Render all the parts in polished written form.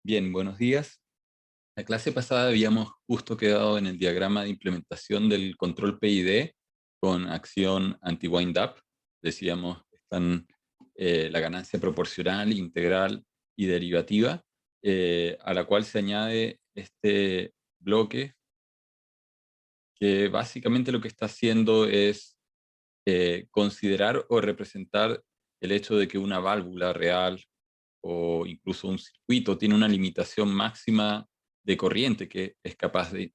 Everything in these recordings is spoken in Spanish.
Bien, buenos días. La clase pasada habíamos justo quedado en el diagrama de implementación del control PID con acción anti-wind up. Decíamos que están la ganancia proporcional, integral y derivativa, a la cual se añade este bloque que básicamente lo que está haciendo es considerar o representar el hecho de que una válvula real o incluso un circuito tiene una limitación máxima de corriente que es capaz de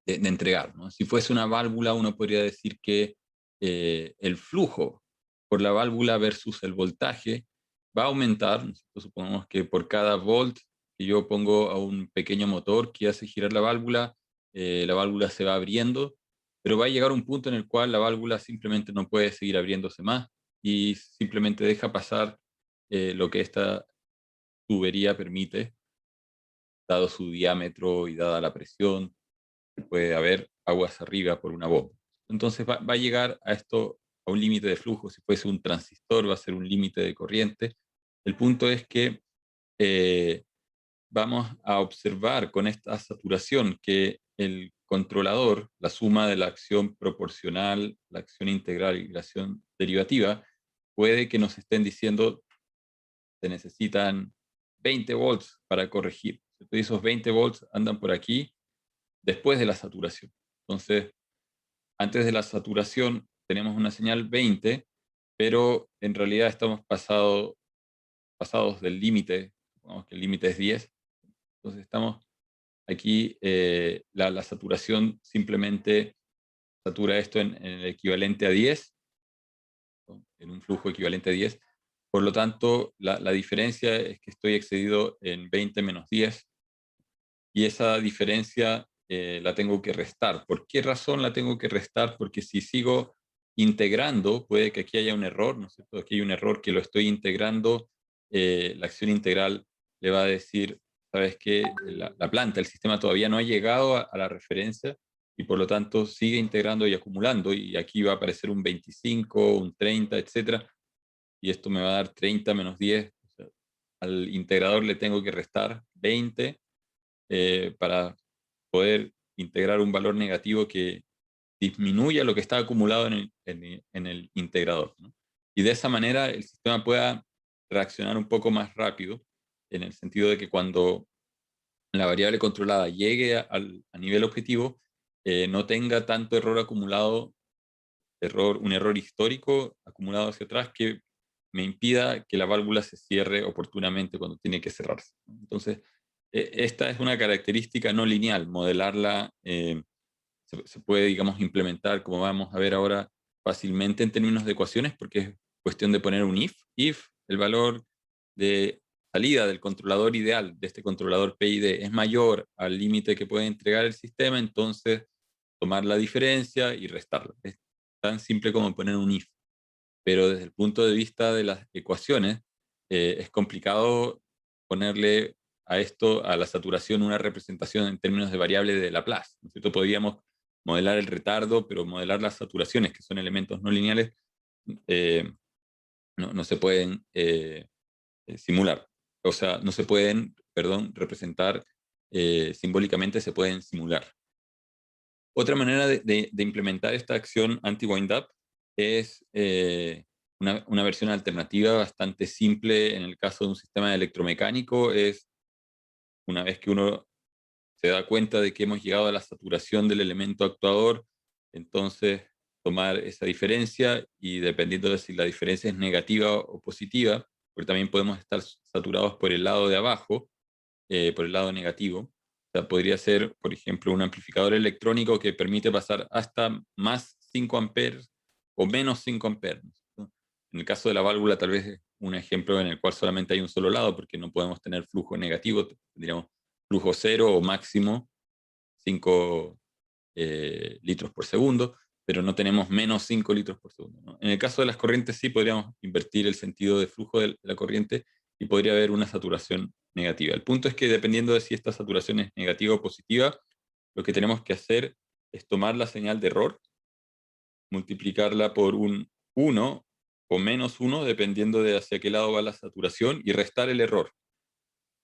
entregar, ¿no? Si fuese una válvula, uno podría decir que el flujo por la válvula versus el voltaje va a aumentar. Nosotros supongamos que por cada volt que yo pongo a un pequeño motor que hace girar la válvula se va abriendo, pero va a llegar un punto en el cual la válvula simplemente no puede seguir abriéndose más y simplemente deja pasar lo que esta tubería permite, dado su diámetro y dada la presión, puede haber aguas arriba por una bomba. Entonces va a llegar a esto, a un límite de flujo. Si fuese un transistor, va a ser un límite de corriente. El punto es que eh, vamos a observar con esta saturación que el controlador, la suma de la acción proporcional, la acción integral y la acción derivativa, puede que nos estén diciendo se necesitan 20 volts para corregir. Esos 20 volts andan por aquí después de la saturación. Entonces, antes de la saturación tenemos una señal 20, pero en realidad estamos pasados del límite, supongamos que el límite es 10, entonces estamos aquí, la saturación simplemente satura esto en el equivalente a 10, ¿no? En un flujo equivalente a 10. Por lo tanto, la diferencia es que estoy excedido en 20 menos 10, y esa diferencia la tengo que restar. ¿Por qué razón la tengo que restar? Porque si sigo integrando, puede que aquí haya un error, ¿no es cierto? Aquí hay un error que lo estoy integrando, la acción integral le va a decir, ¿sabes qué? La planta, el sistema todavía no ha llegado a la referencia y por lo tanto sigue integrando y acumulando, y aquí va a aparecer un 25, un 30, etcétera, y esto me va a dar 30 menos 10. O sea, al integrador le tengo que restar 20 para poder integrar un valor negativo que disminuya lo que está acumulado en el integrador, ¿no? Y de esa manera el sistema pueda reaccionar un poco más rápido, en el sentido de que cuando la variable controlada llegue a nivel objetivo, no tenga tanto error acumulado, un error histórico acumulado hacia atrás que me impida que la válvula se cierre oportunamente cuando tiene que cerrarse, ¿no? Entonces, esta es una característica no lineal. Modelarla se puede, digamos, implementar, como vamos a ver ahora, fácilmente en términos de ecuaciones, porque es cuestión de poner un if. If el valor de salida del controlador ideal, de este controlador PID, es mayor al límite que puede entregar el sistema, entonces tomar la diferencia y restarla. Es tan simple como poner un if. Pero desde el punto de vista de las ecuaciones, es complicado ponerle a esto, a la saturación, una representación en términos de variable de Laplace, ¿no es cierto? Podríamos modelar el retardo, pero modelar las saturaciones, que son elementos no lineales, eh, no se pueden simular. O sea, no se pueden, perdón, representar simbólicamente, se pueden simular. Otra manera de implementar esta acción anti-wind-up es una versión alternativa bastante simple. En el caso de un sistema electromecánico, es una vez que uno se da cuenta de que hemos llegado a la saturación del elemento actuador, entonces tomar esa diferencia, y dependiendo de si la diferencia es negativa o positiva, porque también podemos estar saturados por el lado de abajo, por el lado negativo. O sea, podría ser, por ejemplo, un amplificador electrónico que permite pasar hasta más 5 amperes o menos 5 amperes, ¿no? En el caso de la válvula, tal vez es un ejemplo en el cual solamente hay un solo lado, porque no podemos tener flujo negativo, tendríamos flujo cero o máximo 5 litros por segundo, pero no tenemos menos 5 litros por segundo, ¿no? En el caso de las corrientes sí podríamos invertir el sentido de flujo de la corriente y podría haber una saturación negativa. El punto es que dependiendo de si esta saturación es negativa o positiva, lo que tenemos que hacer es tomar la señal de error, multiplicarla por un 1 o menos 1, dependiendo de hacia qué lado va la saturación, y restar el error.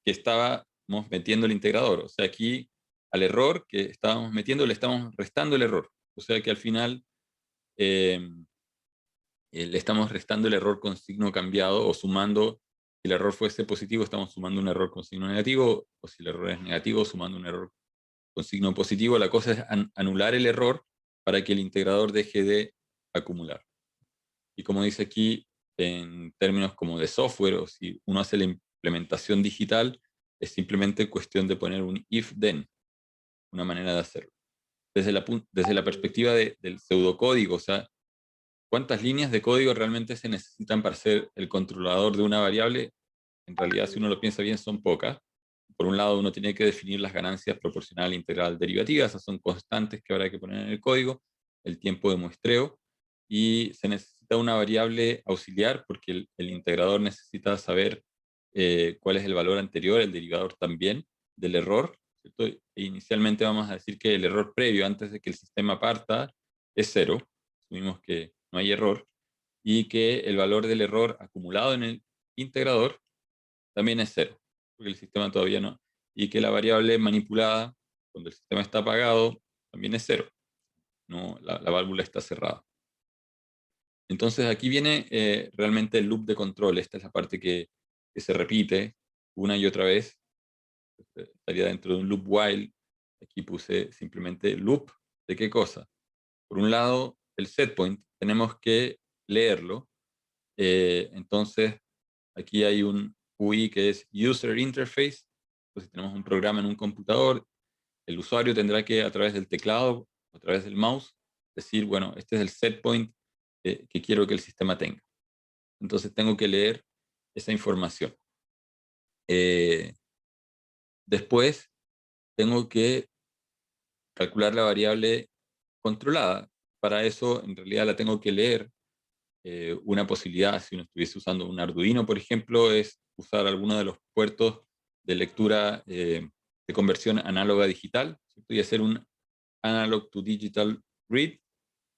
que estábamos metiendo el integrador. O sea, aquí al error que estábamos metiendo le estamos restando el error. O sea que al final le estamos restando el error con signo cambiado o sumando. Si el error fuese positivo, estamos sumando un error con signo negativo, o si el error es negativo, sumando un error con signo positivo. La cosa es anular el error para que el integrador deje de acumular. Y como dice aquí, en términos como de software, o si uno hace la implementación digital, es simplemente cuestión de poner un if-then, una manera de hacerlo. Desde la perspectiva del pseudocódigo, o sea, ¿cuántas líneas de código realmente se necesitan para ser el controlador de una variable? En realidad, si uno lo piensa bien, son pocas. Por un lado, uno tiene que definir las ganancias proporcional, integral, derivativas. Esas son constantes que habrá que poner en el código. El tiempo de muestreo. Y se necesita una variable auxiliar porque el integrador necesita saber cuál es el valor anterior, el derivador también, del error, ¿cierto? E inicialmente vamos a decir que el error previo, antes de que el sistema parta, es 0. Asumimos que no hay error. Y que el valor del error acumulado en el integrador también es 0, porque el sistema todavía no. Y que la variable manipulada, cuando el sistema está apagado, también es 0. No, la válvula está cerrada. Entonces aquí viene realmente el loop de control. Esta es la parte que se repite una y otra vez. Estaría dentro de un loop while. Aquí puse simplemente loop. ¿De qué cosa? Por un lado, el setpoint, tenemos que leerlo. Entonces, aquí hay un UI que es User Interface. Entonces, tenemos un programa en un computador. El usuario tendrá que, a través del teclado, a través del mouse, decir, bueno, este es el setpoint que quiero que el sistema tenga. Entonces, tengo que leer esa información. Después, tengo que calcular la variable controlada. Para eso, en realidad, la tengo que leer. Una posibilidad, si uno estuviese usando un Arduino, por ejemplo, es usar alguno de los puertos de lectura de conversión análoga a digital, ¿cierto? Y hacer un analog to digital read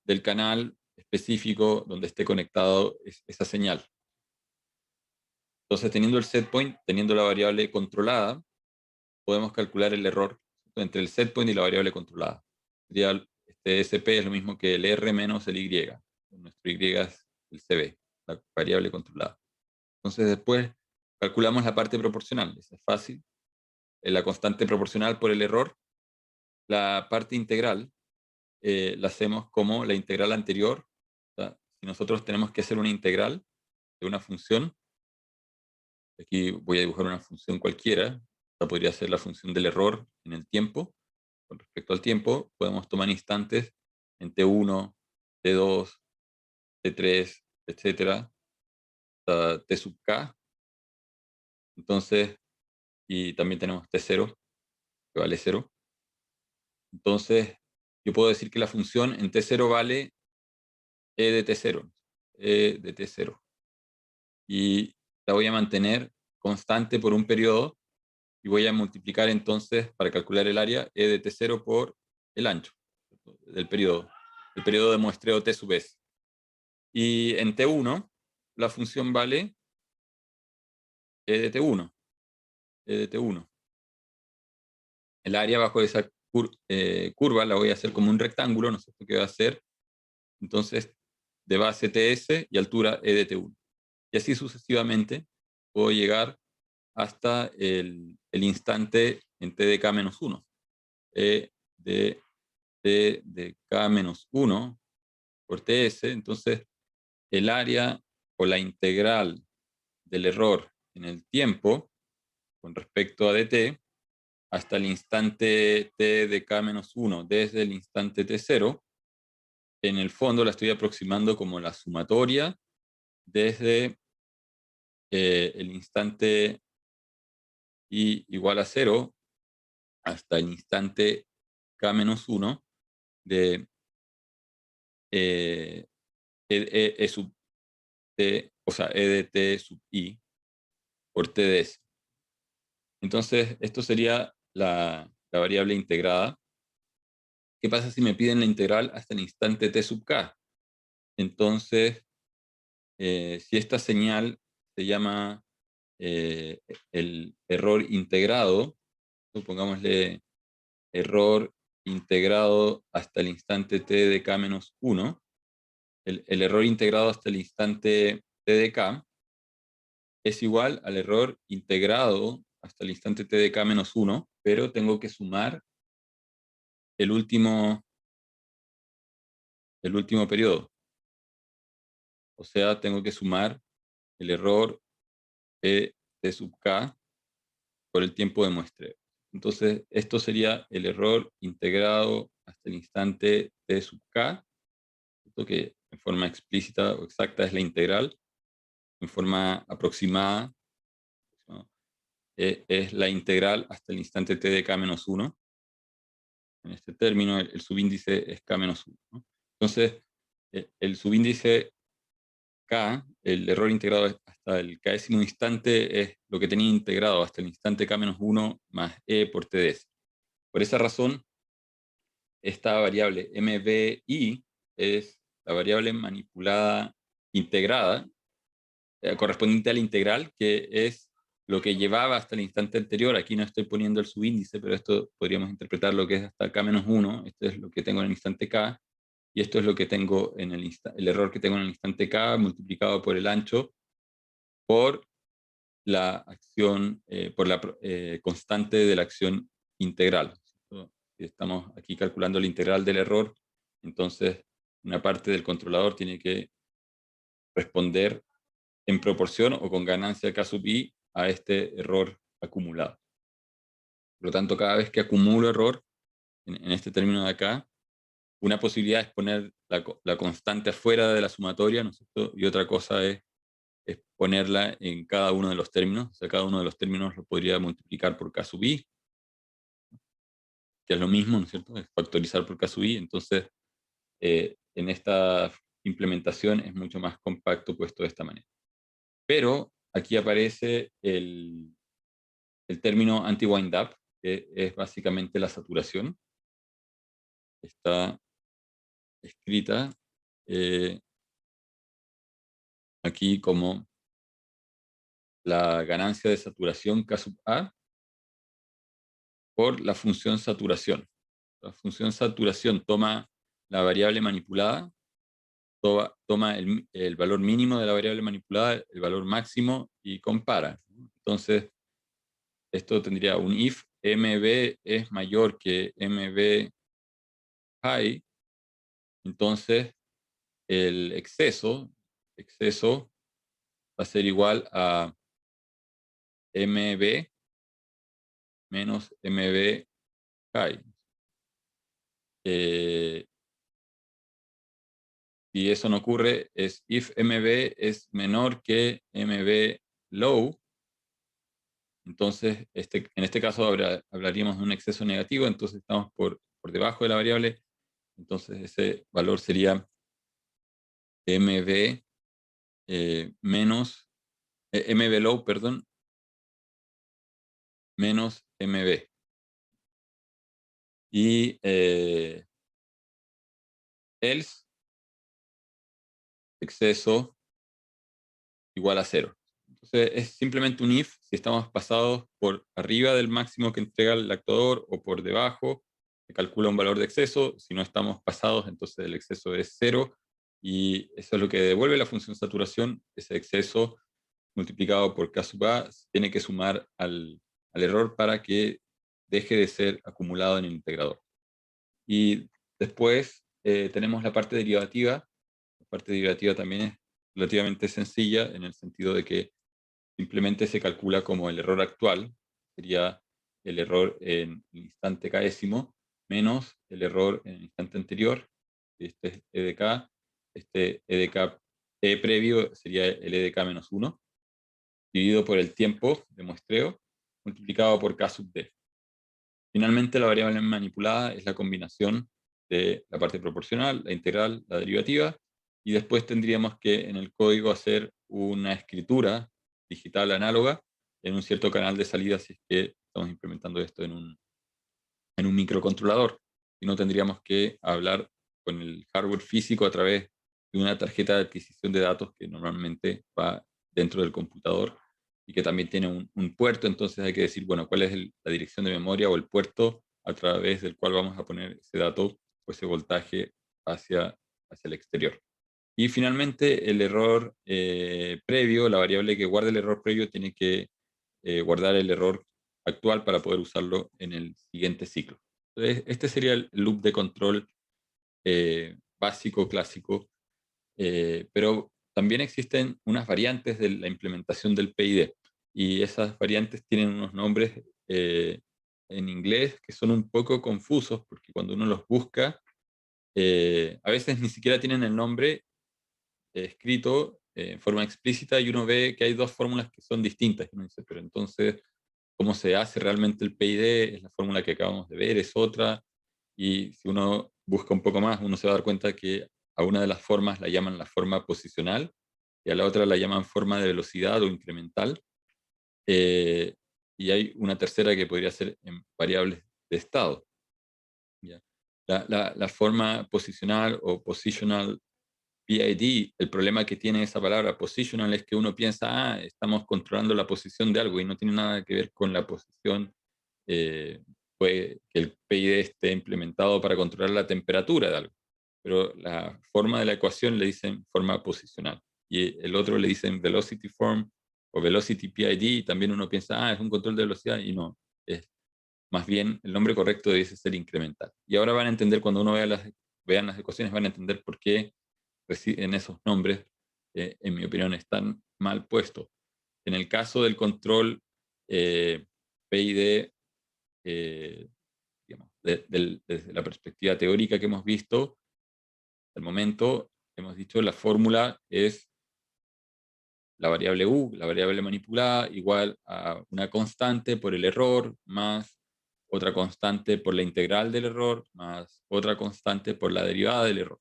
del canal específico donde esté conectado esa señal. Entonces, teniendo el setpoint, teniendo la variable controlada, podemos calcular el error, ¿cierto?, entre el setpoint y la variable controlada. Sería, este SP es lo mismo que el R menos el Y. Nuestro Y es el CB, la variable controlada. Entonces después calculamos la parte proporcional. Eso es fácil. La constante proporcional por el error. La parte integral la hacemos como la integral anterior. O sea, si nosotros tenemos que hacer una integral de una función, aquí voy a dibujar una función cualquiera. Esta podría ser la función del error en el tiempo. Con respecto al tiempo, podemos tomar instantes en T1, T2, T3, etcétera, hasta T sub K. Entonces, y también tenemos T0, que vale 0. Entonces, yo puedo decir que la función en T0 vale E de T0. E de T0. Y la voy a mantener constante por un periodo y voy a multiplicar entonces, para calcular el área, E de T0 por el ancho del periodo. El periodo de muestreo T sub S. Y en T1, la función vale E de T1. E de T1. El área bajo esa curva la voy a hacer como un rectángulo, no sé qué va a hacer. Entonces, de base TS y altura E de T1. Y así sucesivamente puedo llegar hasta el instante en T de K-1. E de T de K-1 por TS. Entonces, el área o la integral del error en el tiempo con respecto a dt hasta el instante T de K-1 desde el instante T0, en el fondo la estoy aproximando como la sumatoria desde el instante i igual a 0 hasta el instante K-1 de e sub t, o sea, e de t sub i por t de s. Entonces, esto sería la variable integrada. ¿Qué pasa si me piden la integral hasta el instante t sub k? Entonces, si esta señal se llama el error integrado, supongámosle error integrado hasta el instante t de k menos 1, el error integrado hasta el instante t de k es igual al error integrado hasta el instante t de k menos 1, pero tengo que sumar el último periodo. O sea, tengo que sumar el error p t sub k por el tiempo de muestreo. Entonces, esto sería el error integrado hasta el instante t sub k, esto que en forma explícita o exacta es la integral, en forma aproximada, ¿no? Es la integral hasta el instante t de k menos 1. En este término, el subíndice es k menos 1, ¿no? Entonces, el subíndice k, el error integrado hasta el késimo instante, es lo que tenía integrado hasta el instante k menos 1 más e por tds. Por esa razón, esta variable mbi es la variable manipulada integrada, correspondiente a la integral, que es lo que llevaba hasta el instante anterior. Aquí no estoy poniendo el subíndice, pero esto podríamos interpretar lo que es hasta k-1. Esto es lo que tengo en el instante k, y esto es lo que tengo en el error que tengo en el instante k, multiplicado por el ancho, por la acción, por la constante de la acción integral. Si estamos aquí calculando la integral del error, entonces una parte del controlador tiene que responder en proporción o con ganancia k sub i a este error acumulado. Por lo tanto, cada vez que acumulo error, en este término de acá, una posibilidad es poner la constante afuera de la sumatoria, ¿no es cierto? Y otra cosa es ponerla en cada uno de los términos. O sea, cada uno de los términos lo podría multiplicar por k sub i, que es lo mismo, ¿no es cierto? Es factorizar por k sub i. Entonces, en esta implementación es mucho más compacto puesto de esta manera. Pero aquí aparece el término anti-wind-up, que es básicamente la saturación. Está escrita aquí como la ganancia de saturación K sub A por la función saturación. La función saturación toma la variable manipulada, toma el valor mínimo de la variable manipulada, el valor máximo, y compara. Entonces, esto tendría un if mb es mayor que mb high, entonces el exceso va a ser igual a mb menos mb high. Si eso no ocurre, es if mb es menor que mb low, entonces en este caso hablaríamos de un exceso negativo, entonces estamos por debajo de la variable, entonces ese valor sería mb menos mb low, perdón, menos mb. Y else exceso igual a 0. Entonces es simplemente un if si estamos pasados por arriba del máximo que entrega el actuador o por debajo, se calcula un valor de exceso. Si no estamos pasados, entonces el exceso es 0, y eso es lo que devuelve la función saturación. Ese exceso multiplicado por k sub a tiene que sumar al error para que deje de ser acumulado en el integrador. Y después tenemos la parte derivativa. La parte derivativa también es relativamente sencilla, en el sentido de que simplemente se calcula como el error actual, sería el error en el instante késimo, menos el error en el instante anterior. Este es e de k, este e de k previo sería el e de k menos 1, dividido por el tiempo de muestreo, multiplicado por k sub d. Finalmente, la variable manipulada es la combinación de la parte proporcional, la integral, la derivativa, y después tendríamos que en el código hacer una escritura digital análoga en un cierto canal de salida, si es que estamos implementando esto en un microcontrolador. Y no tendríamos que hablar con el hardware físico a través de una tarjeta de adquisición de datos que normalmente va dentro del computador, y que también tiene un puerto, entonces hay que decir, bueno, cuál es la dirección de memoria o el puerto a través del cual vamos a poner ese dato o ese voltaje hacia el exterior. Y finalmente el error previo, la variable que guarda el error previo tiene que guardar el error actual para poder usarlo en el siguiente ciclo. Entonces, este sería el loop de control básico, clásico, pero también existen unas variantes de la implementación del PID, y esas variantes tienen unos nombres en inglés que son un poco confusos, porque cuando uno los busca, a veces ni siquiera tienen el nombre escrito en forma explícita, y uno ve que hay dos fórmulas que son distintas. Y uno dice, pero entonces, ¿cómo se hace realmente el PID? ¿Es la fórmula que acabamos de ver? ¿Es otra? Y si uno busca un poco más, uno se va a dar cuenta que a una de las formas la llaman la forma posicional y a la otra la llaman forma de velocidad o incremental. Eh, y hay una tercera que podría ser en variables de estado. ¿Ya? La forma posicional o positional PID, el problema que tiene esa palabra positional es que uno piensa, estamos controlando la posición de algo, y no tiene nada que ver con la posición. Puede que el PID esté implementado para controlar la temperatura de algo, pero la forma de la ecuación le dicen forma posicional, y el otro le dicen velocity form o velocity PID, y también uno piensa, es un control de velocidad, y no, es más bien el nombre correcto debe ser incremental. Y ahora van a entender, cuando uno vean las ecuaciones, van a entender por qué en esos nombres, en mi opinión, están mal puestos. En el caso del control PID, digamos, desde la perspectiva teórica que hemos visto, al momento hemos dicho la fórmula es la variable U, la variable manipulada, igual a una constante por el error, más otra constante por la integral del error, más otra constante por la derivada del error.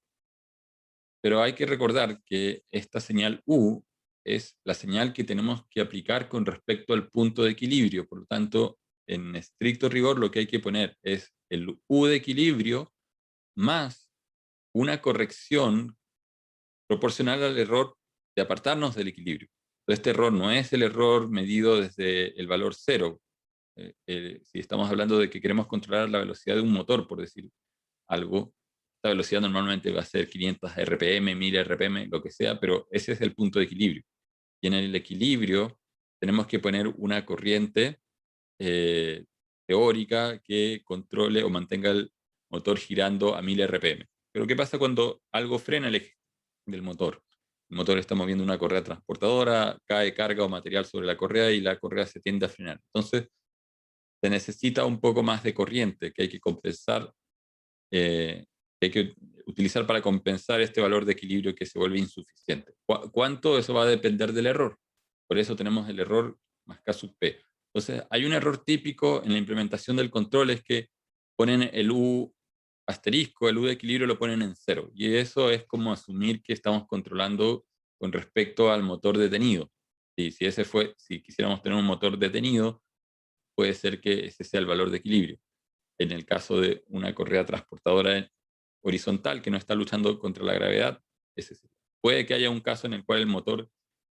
Pero hay que recordar que esta señal U es la señal que tenemos que aplicar con respecto al punto de equilibrio. Por lo tanto, en estricto rigor, lo que hay que poner es el U de equilibrio más una corrección proporcional al error de apartarnos del equilibrio. Entonces, este error no es el error medido desde el valor cero. Si estamos hablando de que queremos controlar la velocidad de un motor, por decir algo, esta velocidad normalmente va a ser 500 RPM, 1000 RPM, lo que sea, pero ese es el punto de equilibrio. Y en el equilibrio tenemos que poner una corriente teórica que controle o mantenga el motor girando a 1000 RPM. Pero ¿qué pasa cuando algo frena el eje del motor? El motor está moviendo una correa transportadora, cae carga o material sobre la correa y la correa se tiende a frenar. Entonces, se necesita un poco más de corriente que hay que compensar, que hay que utilizar para compensar este valor de equilibrio que se vuelve insuficiente. ¿Cuánto? Eso va a depender del error. Por eso tenemos el error más K sub P. Entonces, hay un error típico en la implementación del control, es que ponen el U asterisco, el U de equilibrio lo ponen en cero. Y eso es como asumir que estamos controlando con respecto al motor detenido. Y si quisiéramos tener un motor detenido, puede ser que ese sea el valor de equilibrio. En el caso de una correa transportadora horizontal que no está luchando contra la gravedad, puede que haya un caso en el cual el motor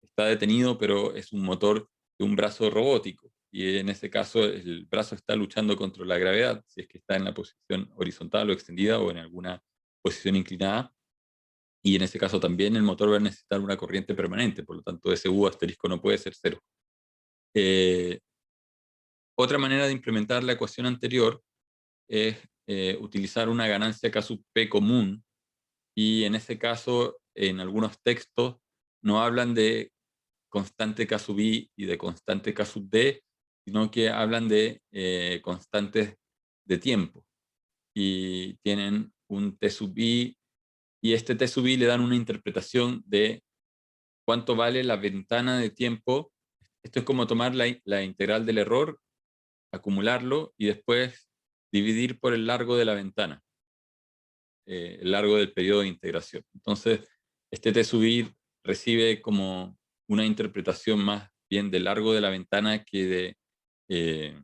está detenido, pero es un motor de un brazo robótico, y en ese caso el brazo está luchando contra la gravedad, si es que está en la posición horizontal o extendida o en alguna posición inclinada, y en ese caso también el motor va a necesitar una corriente permanente, por lo tanto ese U asterisco no puede ser cero. Otra manera de implementar la ecuación anterior es utilizar una ganancia K sub P común, y en ese caso, en algunos textos, no hablan de constante K sub I y de constante K sub D, sino que hablan de constantes de tiempo, y tienen un T sub I, y este T sub I le dan una interpretación de cuánto vale la ventana de tiempo. Esto es como tomar la integral del error, acumularlo y después dividir por el largo de la ventana, el largo del periodo de integración. Entonces, este T sub I recibe como una interpretación más bien del largo de la ventana que de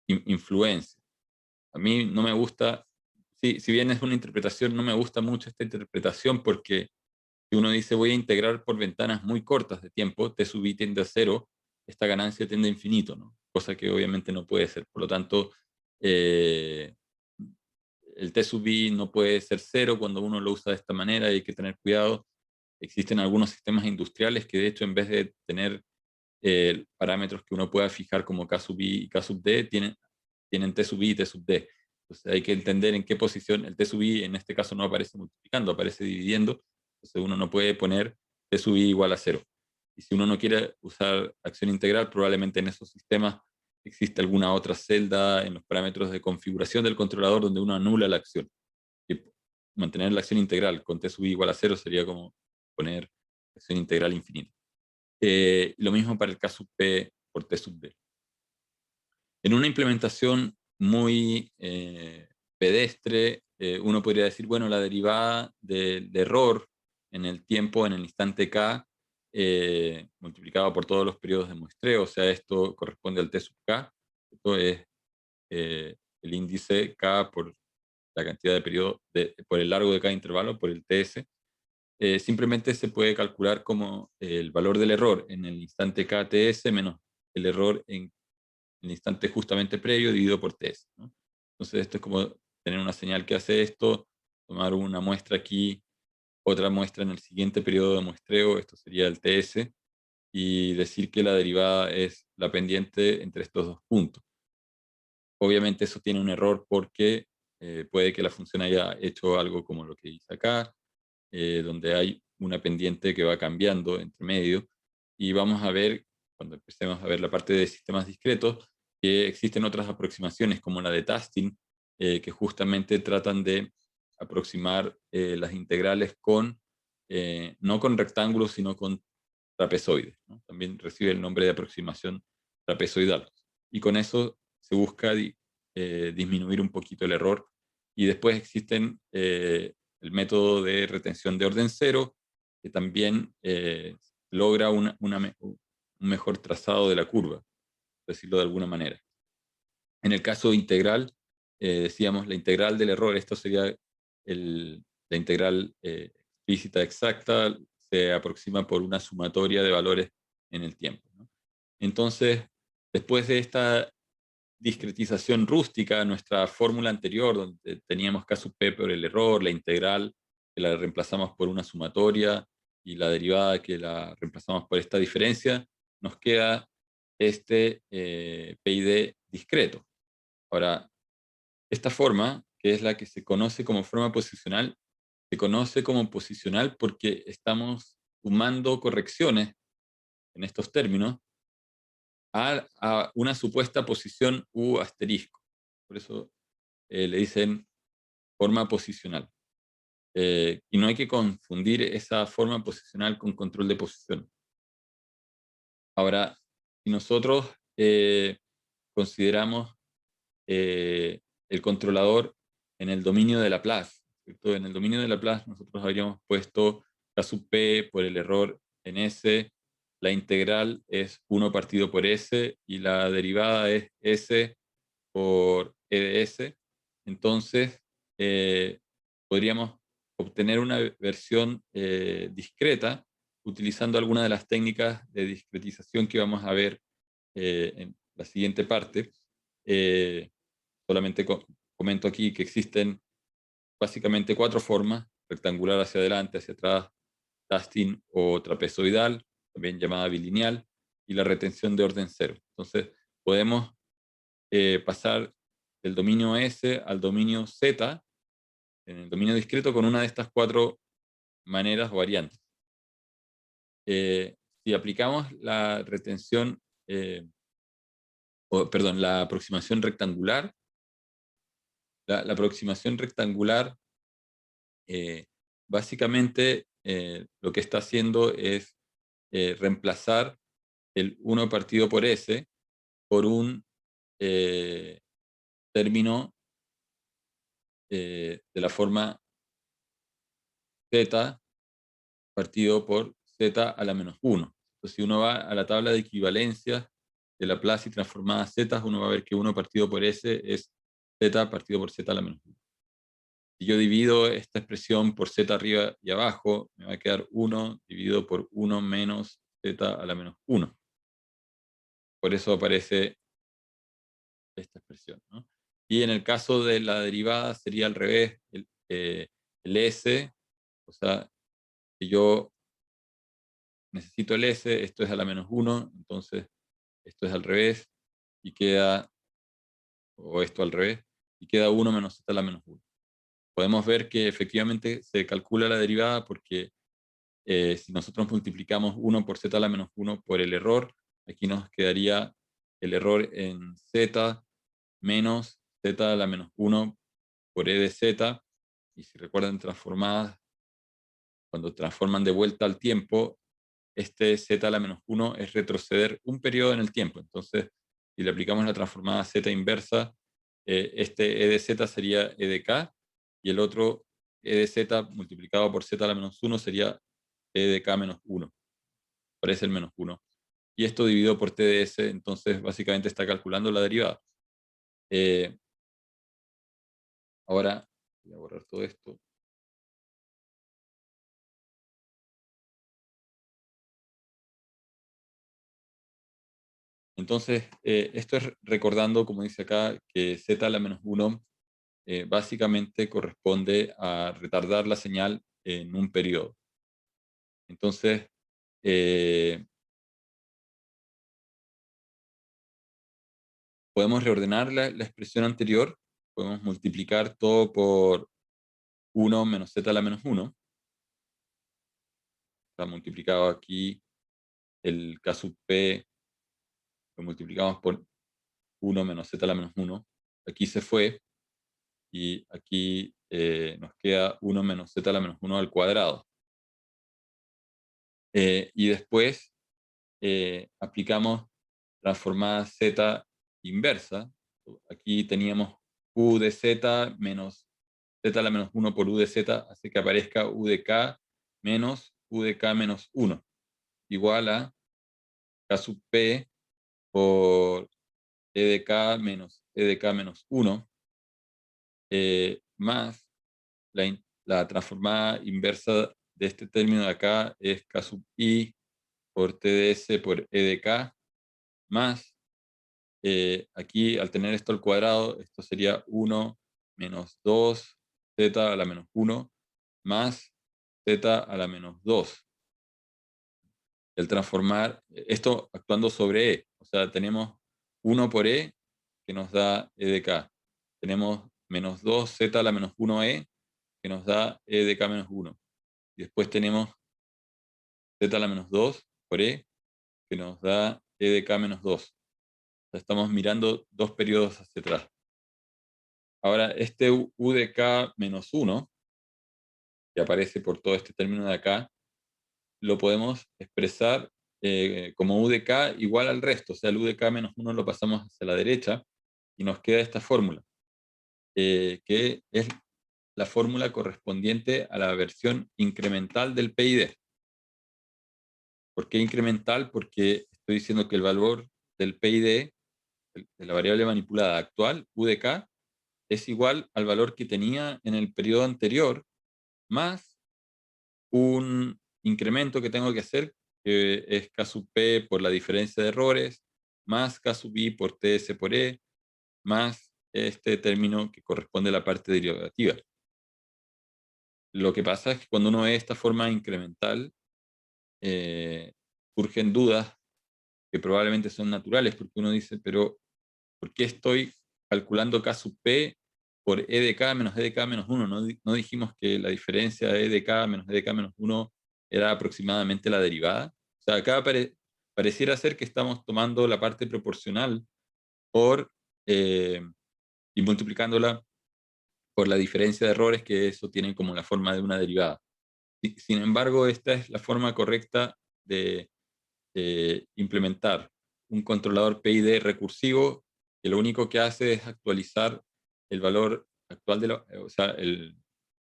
influencia. A mí no me gusta, si bien es una interpretación, no me gusta mucho esta interpretación, porque si uno dice voy a integrar por ventanas muy cortas de tiempo, T sub I tiende a cero, esta ganancia tiende a infinito, ¿no? Cosa que obviamente no puede ser. Por lo tanto, eh, el T sub I no puede ser cero cuando uno lo usa de esta manera, y hay que tener cuidado. Existen algunos sistemas industriales que de hecho, en vez de tener parámetros que uno pueda fijar como K sub I y K sub D, tienen T sub I y T sub D. Entonces hay que entender en qué posición el T sub I en este caso no aparece multiplicando, aparece dividiendo. Entonces uno no puede poner T sub I igual a cero. Y si uno no quiere usar acción integral, probablemente en esos sistemas existe alguna otra celda en los parámetros de configuración del controlador donde uno anula la acción. Y mantener la acción integral con T sub I igual a cero sería como poner acción integral infinita. Lo mismo para el K sub P por T sub D. En una implementación muy pedestre, uno podría decir, bueno, la derivada del error en el tiempo, en el instante K, multiplicado por todos los periodos de muestreo, o sea, esto corresponde al T sub K, esto es el índice K por la cantidad de periodos, por el largo de cada intervalo, por el TS. Simplemente se puede calcular como el valor del error en el instante KTS menos el error en el instante justamente previo dividido por TS, ¿no? Entonces esto es como tener una señal que hace esto, tomar una muestra aquí, otra muestra en el siguiente periodo de muestreo, esto sería el TS, y decir que la derivada es la pendiente entre estos dos puntos. Obviamente eso tiene un error porque puede que la función haya hecho algo como lo que hice acá, donde hay una pendiente que va cambiando entre medio, y vamos a ver, cuando empecemos a ver la parte de sistemas discretos, que existen otras aproximaciones como la de Tasting, que justamente tratan de aproximar las integrales con, no con rectángulos, sino con trapezoides, ¿no? También recibe el nombre de aproximación trapezoidal. Y con eso se busca disminuir un poquito el error. Y después existen el método de retención de orden cero, que también logra un mejor trazado de la curva, por decirlo de alguna manera. En el caso integral, decíamos la integral del error, esto sería la integral explícita exacta, se aproxima por una sumatoria de valores en el tiempo, ¿no? Entonces, después de esta discretización rústica, nuestra fórmula anterior, donde teníamos K sub P por el error, la integral, que la reemplazamos por una sumatoria, y la derivada que la reemplazamos por esta diferencia, nos queda este PID discreto. Ahora, esta forma, que es la que se conoce como forma posicional, se conoce como posicional porque estamos sumando correcciones en estos términos a una supuesta posición U asterisco. Por eso le dicen forma posicional. Y no hay que confundir esa forma posicional con control de posición. Ahora, si nosotros consideramos el controlador en el dominio de Laplace, ¿cierto? En el dominio de Laplace nosotros habríamos puesto K sub P por el error en S, la integral es 1 partido por S, y la derivada es S por E de S. Entonces, podríamos obtener una versión discreta utilizando alguna de las técnicas de discretización que vamos a ver en la siguiente parte. Solamente comento aquí que existen básicamente 4 formas: rectangular hacia adelante, hacia atrás, Tasting o trapezoidal, también llamada bilineal, y la retención de orden cero. Entonces, podemos pasar del dominio S al dominio Z en el dominio discreto con una de estas 4 maneras o variantes. Si aplicamos la retención, perdón, la aproximación rectangular, la aproximación rectangular básicamente lo que está haciendo es reemplazar el 1 partido por S por un término de la forma Z partido por Z a la menos 1. Entonces, si uno va a la tabla de equivalencias de Laplace y transformada Z, uno va a ver que 1 partido por S es Z partido por Z a la menos 1. Si yo divido esta expresión por Z arriba y abajo, me va a quedar 1 dividido por 1 menos Z a la menos 1. por eso aparece esta expresión, ¿no? Y en el caso de la derivada sería al revés, el S, o sea, que yo necesito el S, esto es a la menos 1, entonces esto es al revés, y queda, o esto al revés, y queda 1 menos z a la menos 1. Podemos ver que efectivamente se calcula la derivada porque si nosotros multiplicamos 1 por z a la menos 1 por el error, aquí nos quedaría el error en z menos z a la menos 1 por e de z, y si recuerdan transformadas, cuando transforman de vuelta al tiempo, este z a la menos 1 es retroceder un periodo en el tiempo. Entonces, si le aplicamos la transformada z inversa, este e de z sería e de k, y el otro e de z multiplicado por z a la menos 1 sería e de k menos 1. Parece el menos 1. Y esto dividido por t de s, entonces básicamente está calculando la derivada. Ahora, voy a borrar todo esto. Entonces, esto es recordando, como dice acá, que z a la menos 1 básicamente corresponde a retardar la señal en un periodo. Entonces, podemos reordenar la expresión anterior, podemos multiplicar todo por 1 menos z a la menos 1. Está multiplicado aquí el k sub p, lo multiplicamos por 1 menos z a la menos 1. Aquí se fue, y aquí nos queda 1 menos z a la menos 1 al cuadrado. Y después aplicamos transformada z inversa. Aquí teníamos u de z menos z a la menos 1 por u de z, hace que aparezca u de k menos u de k menos 1, igual a k sub p por e de k menos e de k menos 1, más la transformada inversa de este término de acá es k sub i por t de s por e de k, más aquí al tener esto al cuadrado, esto sería 1 menos 2 z a la menos 1 más z a la menos 2. El transformar esto actuando sobre e, o sea, tenemos 1 por e que nos da e de k. Tenemos menos 2 z a la menos 1e que nos da e de k menos 1. Y después tenemos z a la menos 2 por e que nos da e de k menos 2. O sea, estamos mirando dos periodos hacia atrás. Ahora, este u de k menos 1, que aparece por todo este término de acá, lo podemos expresar como u de k igual al resto. O sea, el u de k menos 1 lo pasamos hacia la derecha y nos queda esta fórmula, que es la fórmula correspondiente a la versión incremental del PID. ¿Por qué incremental? Porque estoy diciendo que el valor del PID, de la variable manipulada actual, u de k, es igual al valor que tenía en el periodo anterior, más un incremento que tengo que hacer, que es k sub p por la diferencia de errores, más k sub i por ts por e, más este término que corresponde a la parte derivativa. Lo que pasa es que cuando uno ve esta forma incremental, surgen dudas que probablemente son naturales, porque uno dice, pero ¿por qué estoy calculando k sub p por e de k menos e de k menos 1? ¿No dijimos que la diferencia de e de k menos e de k menos 1 era aproximadamente la derivada? O sea, acá pareciera ser que estamos tomando la parte proporcional por, y multiplicándola por la diferencia de errores, que eso tiene como la forma de una derivada. Sin embargo, esta es la forma correcta de implementar un controlador PID recursivo, que lo único que hace es actualizar el valor actual de la, o sea,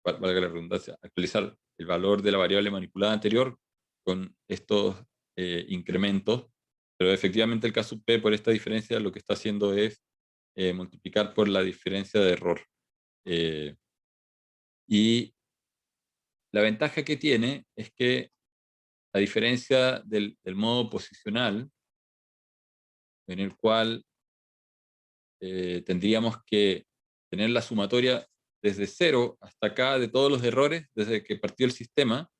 valga la redundancia, actualizar el valor de la variable manipulada anterior con estos incrementos, pero efectivamente el k sub p por esta diferencia lo que está haciendo es multiplicar por la diferencia de error. Y la ventaja que tiene es que, a diferencia del modo posicional, en el cual tendríamos que tener la sumatoria desde 0 hasta acá de todos los errores desde que partió el sistema.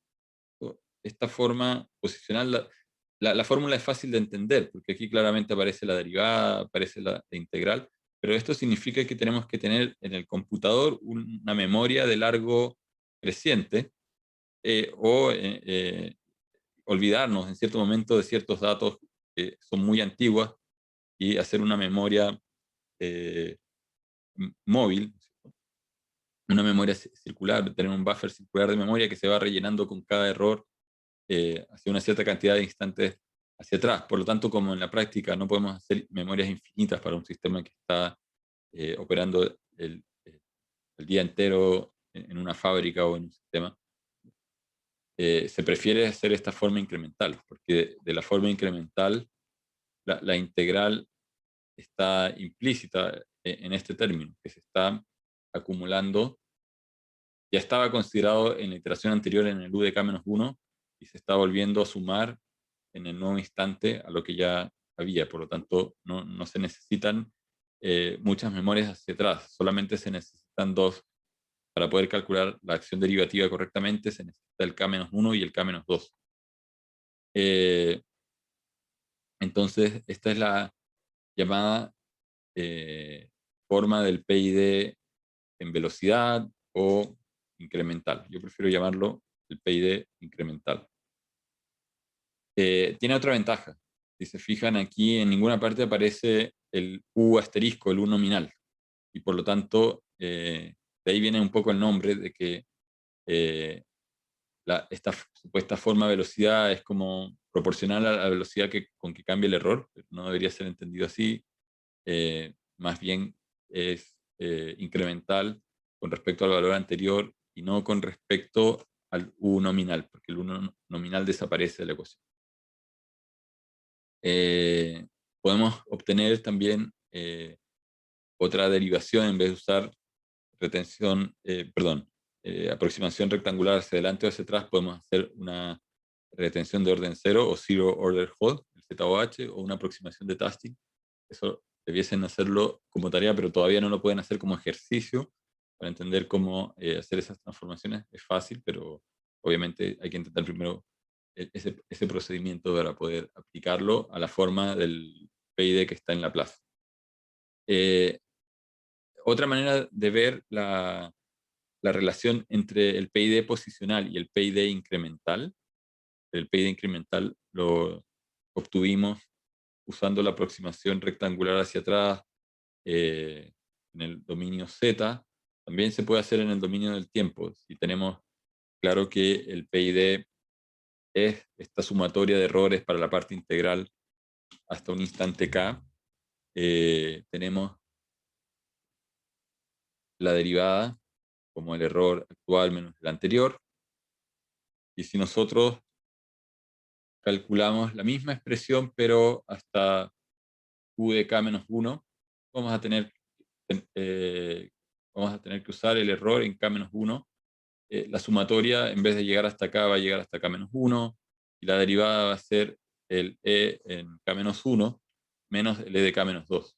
Esta forma posicional, la fórmula es fácil de entender, porque aquí claramente aparece la derivada, aparece la integral, pero esto significa que tenemos que tener en el computador una memoria de largo creciente, o olvidarnos en cierto momento de ciertos datos que son muy antiguos y hacer una memoria móvil, una memoria circular, tener un buffer circular de memoria que se va rellenando con cada error hacia una cierta cantidad de instantes hacia atrás. Por lo tanto, como en la práctica no podemos hacer memorias infinitas para un sistema que está operando el día entero en una fábrica o en un sistema, se prefiere hacer esta forma incremental, porque de la forma incremental la integral está implícita en este término, que se está acumulando. Ya estaba considerado en la iteración anterior en el UDK-1 y se está volviendo a sumar en el nuevo instante a lo que ya había. Por lo tanto, no se necesitan muchas memorias hacia atrás, solamente se necesitan dos. Para poder calcular la acción derivativa correctamente se necesita el K-1 y el K-2. Entonces, esta es la llamada forma del PID en velocidad o incremental. Yo prefiero llamarlo el PID incremental. Tiene otra ventaja. Si se fijan aquí, en ninguna parte aparece el U asterisco, el U nominal. Y por lo tanto, de ahí viene un poco el nombre de que esta supuesta forma de velocidad es como proporcional a la velocidad con que cambia el error. No debería ser entendido así. Más bien es incremental con respecto al valor anterior y no con respecto al U nominal, porque el U nominal desaparece de la ecuación. Podemos obtener también otra derivación en vez de usar aproximación rectangular hacia adelante o hacia atrás. Podemos hacer una retención de orden 0 o Zero Order Hold, el ZOH, o una aproximación de Tasting. Eso debiesen hacerlo como tarea, pero todavía no lo pueden hacer como ejercicio. Para entender cómo hacer esas transformaciones es fácil, pero obviamente hay que intentar primero ese procedimiento para poder aplicarlo a la forma del PID que está en la plaza. Otra manera de ver la relación entre el PID posicional y el PID incremental. El PID incremental lo obtuvimos usando la aproximación rectangular hacia atrás en el dominio Z. También se puede hacer en el dominio del tiempo. Si tenemos claro que el PID es esta sumatoria de errores para la parte integral hasta un instante K, tenemos la derivada como el error actual menos el anterior. Y si nosotros calculamos la misma expresión, pero hasta U de K-1, vamos a tener que usar el error en K-1. La sumatoria, en vez de llegar hasta acá, va a llegar hasta K-1, y la derivada va a ser el E en K-1 menos el E de K-2.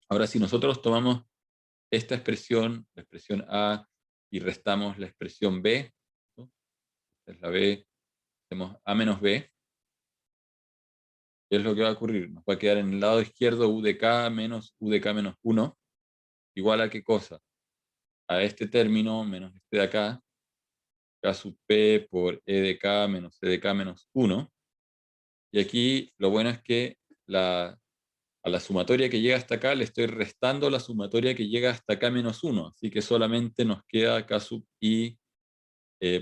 Ahora, si nosotros tomamos esta expresión, la expresión A, y restamos la expresión B, ¿no? Esta es la B, hacemos A menos B, ¿qué es lo que va a ocurrir? Nos va a quedar en el lado izquierdo U de K menos U de K-1, igual a qué cosa? A este término menos este de acá, K sub P por E de K menos E de K menos 1. Y aquí lo bueno es que a la sumatoria que llega hasta acá le estoy restando la sumatoria que llega hasta K menos 1. Así que solamente nos queda K sub I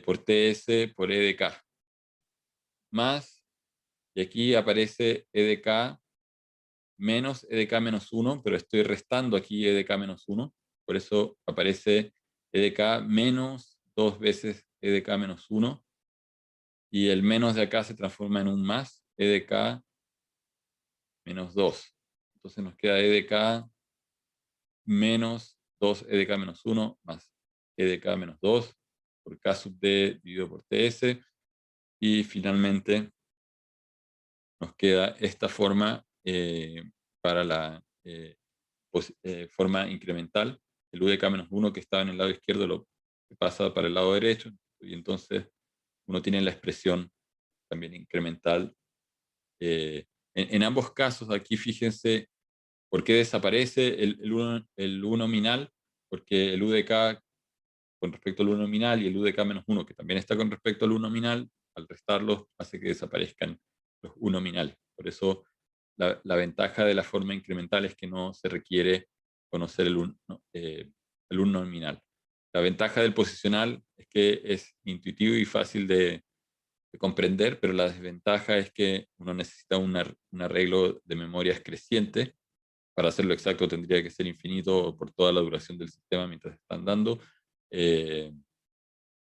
por TS por E de K. Más, y aquí aparece E de K menos E de K menos 1, pero estoy restando aquí E de K menos 1. Por eso aparece E de K menos 2 veces E de K menos 1. Y el menos de acá se transforma en un más, E de K menos 2. Entonces nos queda E de K menos 2 E de K menos 1 más E de K menos 2 por K sub D dividido por TS. Y finalmente nos queda esta forma para la forma incremental. El UDK-1 que estaba en el lado izquierdo lo pasa para el lado derecho, y entonces uno tiene la expresión también incremental. En ambos casos, aquí fíjense por qué desaparece el U nominal, porque el UDK con respecto al U nominal y el UDK-1, que también está con respecto al U nominal, al restarlos hace que desaparezcan los U nominales. Por eso la ventaja de la forma incremental es que no se requiere conocer el U nominal. La ventaja del posicional es que es intuitivo y fácil de comprender, pero la desventaja es que uno necesita un arreglo de memorias creciente. Para hacerlo exacto tendría que ser infinito por toda la duración del sistema mientras están dando,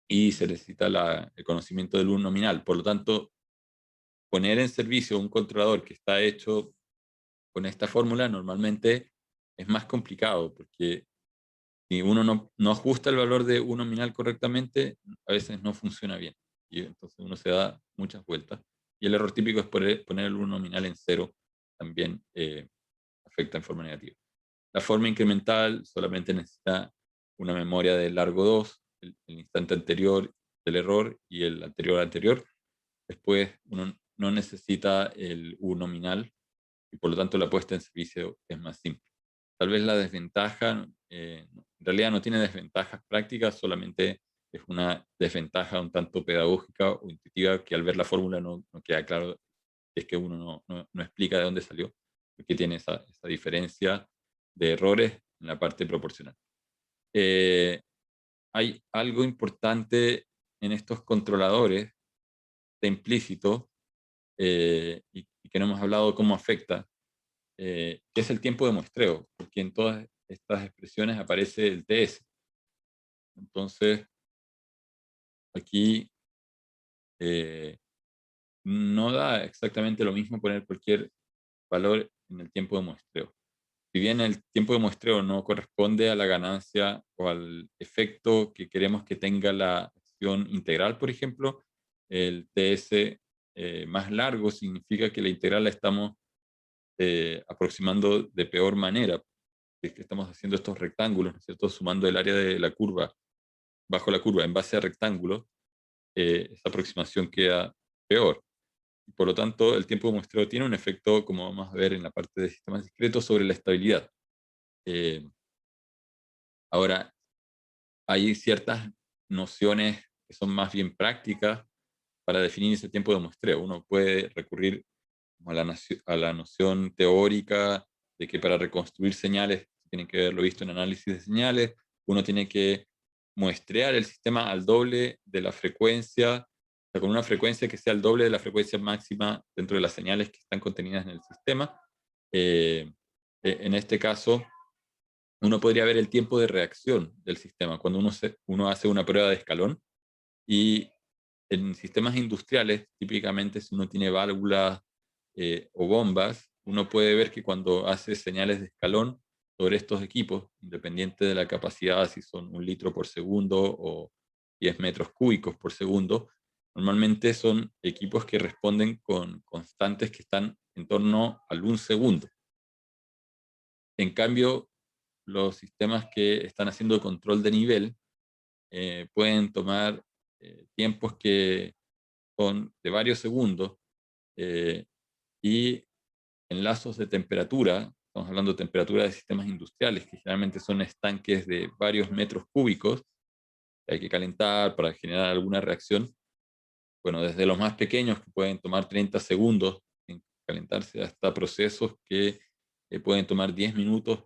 y se necesita el conocimiento del U nominal. Por lo tanto, poner en servicio un controlador que está hecho con esta fórmula normalmente es más complicado, porque si uno no ajusta el valor de U nominal correctamente, a veces no funciona bien. Y entonces uno se da muchas vueltas. Y el error típico es poner el U nominal en 0, también afecta en forma negativa. La forma incremental solamente necesita una memoria de largo 2, el instante anterior del error y el anterior. Después uno no necesita el U nominal y por lo tanto la puesta en servicio es más simple. Tal vez la desventaja, en realidad no tiene desventajas prácticas, solamente es una desventaja un tanto pedagógica o intuitiva, que al ver la fórmula no queda claro, es que uno no explica de dónde salió, porque tiene esa diferencia de errores en la parte proporcional. Hay algo importante en estos controladores de implícito, y que no hemos hablado de cómo afecta, que es el tiempo de muestreo, porque en todas estas expresiones aparece el TS. Entonces, aquí no da exactamente lo mismo poner cualquier valor en el tiempo de muestreo. Si bien el tiempo de muestreo no corresponde a la ganancia o al efecto que queremos que tenga la acción integral, por ejemplo, el TS más largo significa que la integral la estamos aproximando de peor manera. Es que estamos haciendo estos rectángulos, ¿no es cierto? Sumando el área de la curva, bajo la curva, en base a rectángulos, esa aproximación queda peor. Por lo tanto, el tiempo de muestreo tiene un efecto, como vamos a ver en la parte de sistemas discretos, sobre la estabilidad. Ahora, hay ciertas nociones que son más bien prácticas para definir ese tiempo de muestreo. Uno puede recurrir a la noción teórica de que para reconstruir señales, tienen que haberlo visto en análisis de señales, uno tiene que muestrear el sistema al doble de la frecuencia, o sea, con una frecuencia que sea el doble de la frecuencia máxima dentro de las señales que están contenidas en el sistema. En este caso, uno podría ver el tiempo de reacción del sistema cuando uno hace una prueba de escalón, y en sistemas industriales, típicamente si uno tiene válvulas o bombas, uno puede ver que cuando hace señales de escalón sobre estos equipos, independiente de la capacidad, si son 1 litro por segundo o 10 metros cúbicos por segundo, normalmente son equipos que responden con constantes que están en torno al 1 segundo. En cambio, los sistemas que están haciendo control de nivel pueden tomar tiempos que son de varios segundos, y en lazos de temperatura, estamos hablando de temperatura de sistemas industriales, que generalmente son estanques de varios metros cúbicos que hay que calentar para generar alguna reacción. Bueno, desde los más pequeños, que pueden tomar 30 segundos en calentarse, hasta procesos que pueden tomar 10 minutos,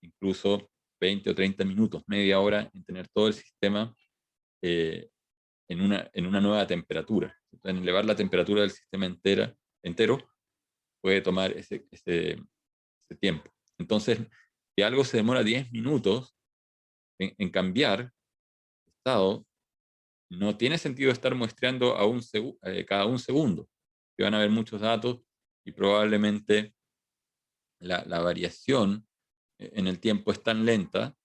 incluso 20 o 30 minutos, media hora, en tener todo el sistema en una nueva temperatura. En elevar la temperatura del sistema entero puede tomar ese tiempo. Entonces, si algo se demora 10 minutos en cambiar estado, no tiene sentido estar muestreando cada un segundo, que van a haber muchos datos y probablemente la variación en el tiempo es tan lenta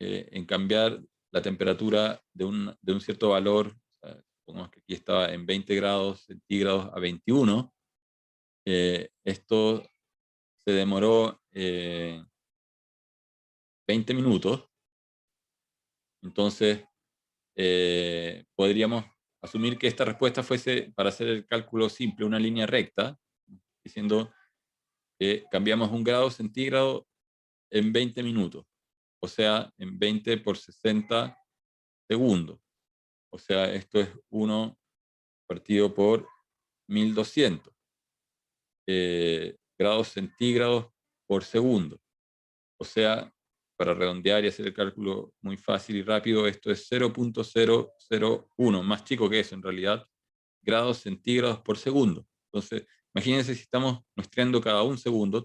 en cambiar la temperatura de un cierto valor. O sea, supongamos que aquí estaba en 20 grados centígrados a 21, esto se demoró 20 minutos, entonces podríamos asumir que esta respuesta fuese, para hacer el cálculo simple, una línea recta, diciendo que cambiamos 1 grado centígrado en 20 minutos, o sea, en 20 por 60 segundos. O sea, esto es 1 partido por 1200 grados centígrados por segundo. O sea, para redondear y hacer el cálculo muy fácil y rápido, esto es 0.001, más chico que eso en realidad, grados centígrados por segundo. Entonces, imagínense si estamos muestreando cada 1 segundo,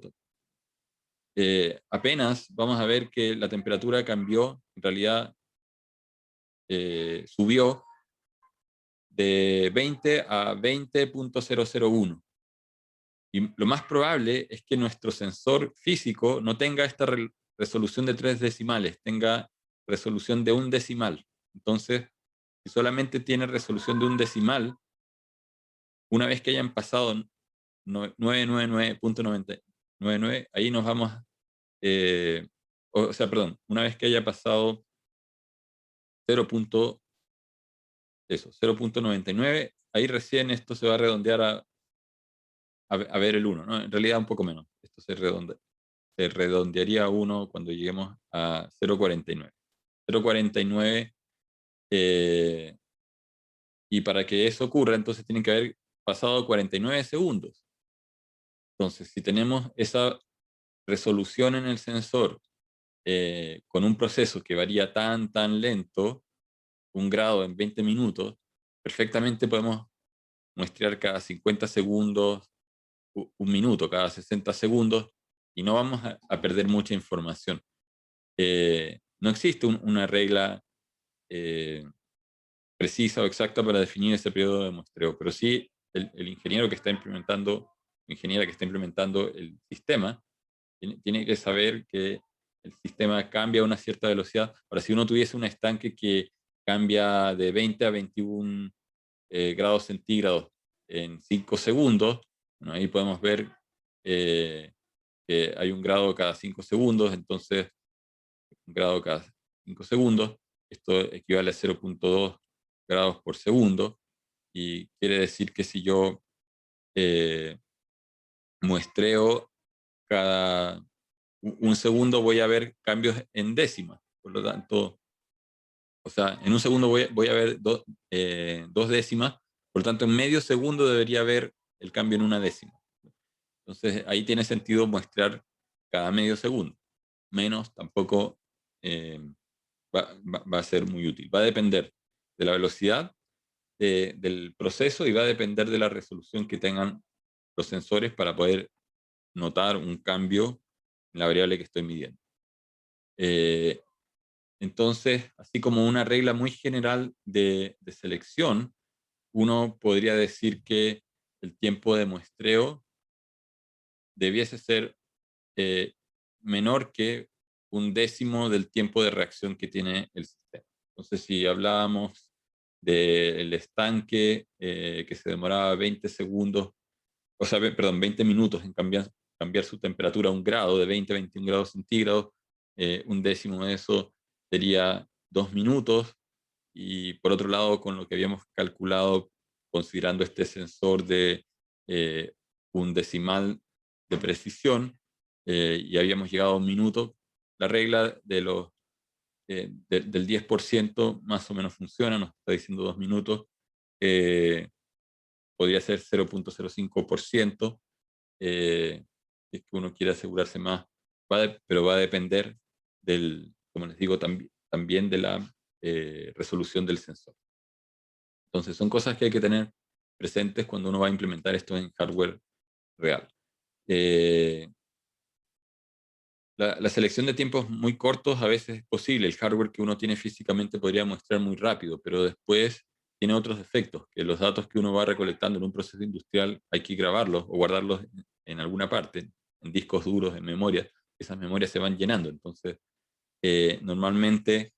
apenas vamos a ver que la temperatura cambió, en realidad subió de 20 a 20.001. Y lo más probable es que nuestro sensor físico no tenga esta resolución de 3 decimales, tenga resolución de 1 decimal. Entonces, si solamente tiene resolución de 1 decimal, una vez que hayan pasado 999.99, ahí nos vamos, o sea, perdón, una vez que haya pasado 0.99, ahí recién esto se va a redondear a ver el 1, ¿no? En realidad un poco menos. Esto se redondearía a 1 cuando lleguemos a 0.49. 0.49, y para que eso ocurra, entonces tienen que haber pasado 49 segundos. Entonces, si tenemos esa resolución en el sensor con un proceso que varía tan lento, 1 grado en 20 minutos, perfectamente podemos muestrear cada 50 segundos, 1 minuto, cada 60 segundos, y no vamos a perder mucha información. No existe una regla precisa o exacta para definir ese periodo de muestreo, pero sí el ingeniero que está implementando, ingeniera que está implementando el sistema, tiene que saber que el sistema cambia a una cierta velocidad. Ahora, si uno tuviese un estanque que cambia de 20 a 21 grados centígrados en 5 segundos, bueno, ahí podemos ver que hay 1 grado cada 5 segundos, entonces 1 grado cada 5 segundos, esto equivale a 0.2 grados por segundo, y quiere decir que si yo muestreo cada 1 segundo voy a ver cambios en décimas, por lo tanto, o sea, en 1 segundo voy a ver 2 décimas, por lo tanto en medio segundo debería haber el cambio en 1 décima. Entonces ahí tiene sentido muestrear cada medio segundo, menos tampoco va a ser muy útil. Va a depender de la velocidad del proceso y va a depender de la resolución que tengan los sensores para poder notar un cambio en la variable que estoy midiendo. Entonces, así como una regla muy general de selección, uno podría decir que el tiempo de muestreo debiese ser menor que 1 décimo del tiempo de reacción que tiene el sistema. Entonces, si hablábamos del estanque que se demoraba 20 segundos, o sea, perdón, 20 minutos en cambiar su temperatura a 1 grado, de 20 a 21 grados centígrados, 1 décimo de eso sería 2 minutos, y por otro lado, con lo que habíamos calculado, considerando este sensor de 1 decimal de precisión, y habíamos llegado a 1 minuto, la regla del 10% más o menos funciona, nos está diciendo 2 minutos, podría ser 0.05%, es que uno quiere asegurarse más, pero va a depender como les digo, también de la resolución del sensor. Entonces son cosas que hay que tener presentes cuando uno va a implementar esto en hardware real. La selección de tiempos muy cortos a veces es posible. El hardware que uno tiene físicamente podría mostrar muy rápido, pero después tiene otros efectos, que los datos que uno va recolectando en un proceso industrial hay que grabarlos o guardarlos en alguna parte, en discos duros, en memoria. Esas memorias se van llenando. Entonces, normalmente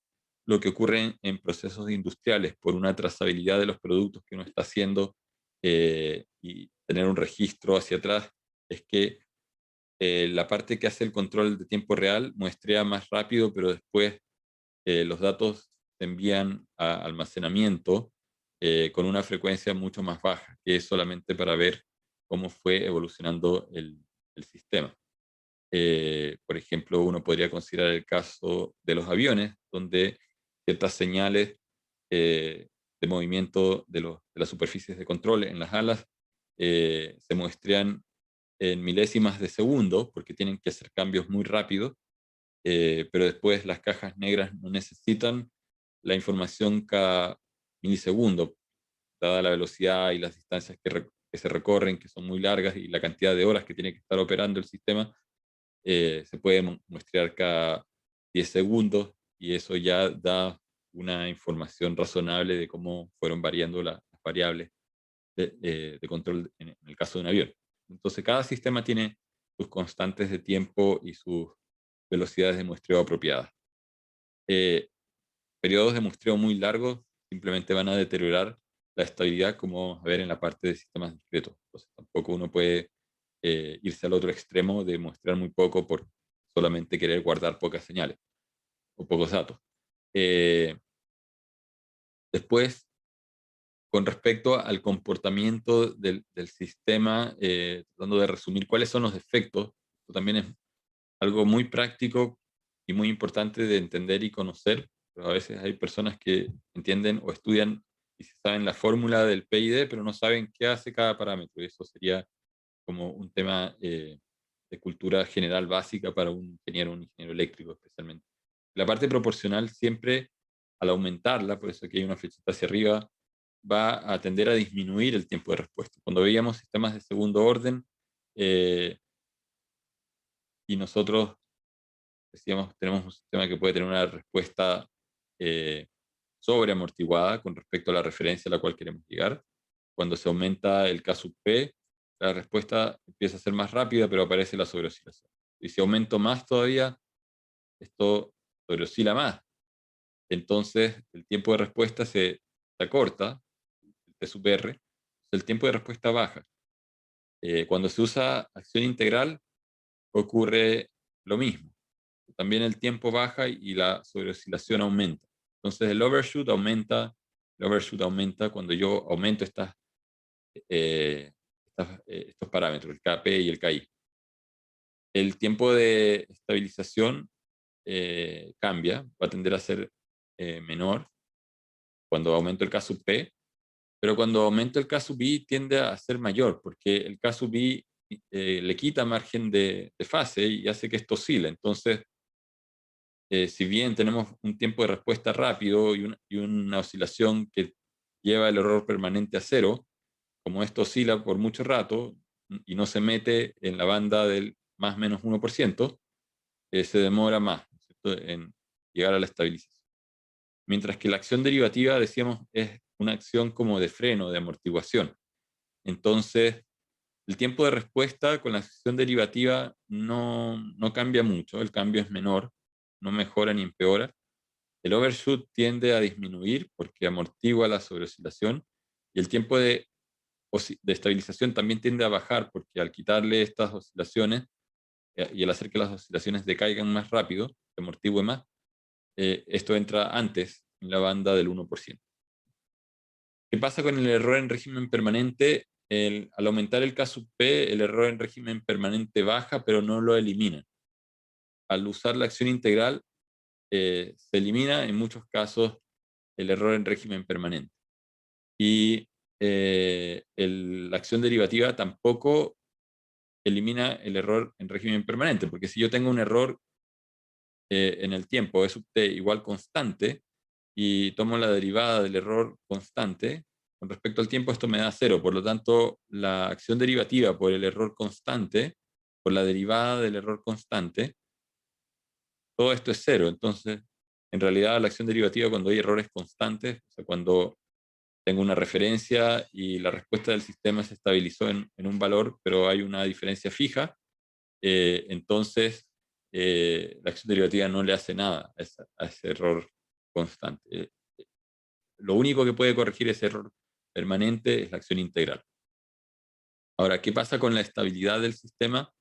lo que ocurre en procesos industriales, por una trazabilidad de los productos que uno está haciendo y tener un registro hacia atrás, es que la parte que hace el control de tiempo real muestrea más rápido, pero después los datos se envían a almacenamiento con una frecuencia mucho más baja, que es solamente para ver cómo fue evolucionando el sistema. Por ejemplo, uno podría considerar el caso de los aviones, donde ciertas señales de movimiento de las superficies de control en las alas se muestran en milésimas de segundo, porque tienen que hacer cambios muy rápidos, pero después las cajas negras no necesitan la información cada milisegundo, dada la velocidad y las distancias que se recorren, que son muy largas, y la cantidad de horas que tiene que estar operando el sistema, se puede muestrear cada 10 segundos, y eso ya da una información razonable de cómo fueron variando las variables de control en el caso de un avión. Entonces, cada sistema tiene sus constantes de tiempo y sus velocidades de muestreo apropiadas. Eh, Periodos de muestreo muy largos simplemente van a deteriorar la estabilidad, como vamos a ver en la parte de sistemas discretos. Entonces, tampoco uno puede irse al otro extremo de muestrear muy poco por solamente querer guardar pocas señales o pocos datos. Después, con respecto al comportamiento del sistema, tratando de resumir cuáles son los efectos, esto también es algo muy práctico y muy importante de entender y conocer, pero a veces hay personas que entienden o estudian y se saben la fórmula del PID, pero no saben qué hace cada parámetro, y eso sería como un tema de cultura general básica para un ingeniero eléctrico especialmente. La parte proporcional siempre, al aumentarla, por eso aquí hay una flechita hacia arriba, va a tender a disminuir el tiempo de respuesta. Cuando veíamos sistemas de segundo orden, y nosotros decíamos, tenemos un sistema que puede tener una respuesta eh, sobreamortiguada con respecto a la referencia a la cual queremos llegar. Cuando se aumenta el K sub P, la respuesta empieza a ser más rápida, pero aparece la sobreoscilación. Y si aumento más todavía, esto sobreoscila más. Entonces, el tiempo de respuesta se acorta, el T sub R, el tiempo de respuesta baja. Cuando se usa acción integral, ocurre lo mismo. También el tiempo baja y la sobreoscilación aumenta. Entonces el overshoot aumenta cuando yo aumento estos parámetros, el KP y el KI. El tiempo de estabilización cambia, va a tender a ser menor cuando aumento el K sub P, pero cuando aumento el K sub I tiende a ser mayor, porque el K sub I le quita margen de fase y hace que esto oscile. Entonces, si bien tenemos un tiempo de respuesta rápido y una oscilación que lleva el error permanente a cero, como esto oscila por mucho rato y no se mete en la banda del más menos 1%, se demora más, ¿no es cierto?, en llegar a la estabilización. Mientras que la acción derivativa, decíamos, es una acción como de freno, de amortiguación. Entonces, el tiempo de respuesta con la acción derivativa no cambia mucho, el cambio es menor, no mejora ni empeora. El overshoot tiende a disminuir porque amortigua la sobreoscilación, y el tiempo de estabilización también tiende a bajar porque al quitarle estas oscilaciones y al hacer que las oscilaciones decaigan más rápido, se amortigue más, esto entra antes en la banda del 1%. ¿Qué pasa con el error en régimen permanente? Al aumentar el K sub P, el error en régimen permanente baja, pero no lo elimina. Al usar la acción integral, se elimina en muchos casos el error en régimen permanente. Y la acción derivativa tampoco elimina el error en régimen permanente, porque si yo tengo un error en el tiempo, E sub t igual constante, y tomo la derivada del error constante, con respecto al tiempo esto me da cero. Por lo tanto, la acción derivativa por el error constante, por la derivada del error constante, todo esto es cero. Entonces, en realidad la acción derivativa cuando hay errores constantes, o sea, cuando tengo una referencia y la respuesta del sistema se estabilizó en un valor, pero hay una diferencia fija, entonces la acción derivativa no le hace nada a ese error constante. Lo único que puede corregir ese error permanente es la acción integral. Ahora, ¿qué pasa con la estabilidad del sistema?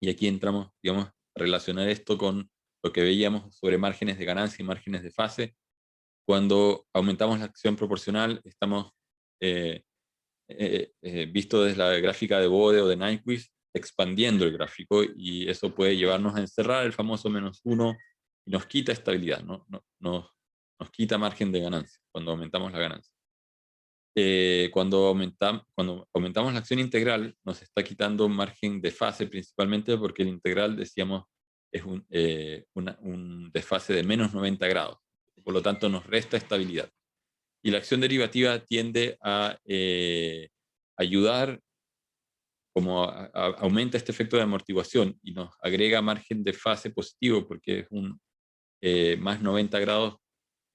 Y aquí entramos, digamos, a relacionar esto con lo que veíamos sobre márgenes de ganancia y márgenes de fase. Cuando aumentamos la acción proporcional, estamos, visto desde la gráfica de Bode o de Nyquist, expandiendo el gráfico, y eso puede llevarnos a encerrar el famoso -1 y nos quita estabilidad, ¿no? Nos quita margen de ganancia cuando aumentamos la ganancia. Cuando aumentamos la acción integral, nos está quitando margen de fase, principalmente porque el integral, decíamos, es un desfase de menos 90 grados. Por lo tanto, nos resta estabilidad. Y la acción derivativa tiende a ayudar, como aumenta este efecto de amortiguación y nos agrega margen de fase positivo, porque es un más 90 grados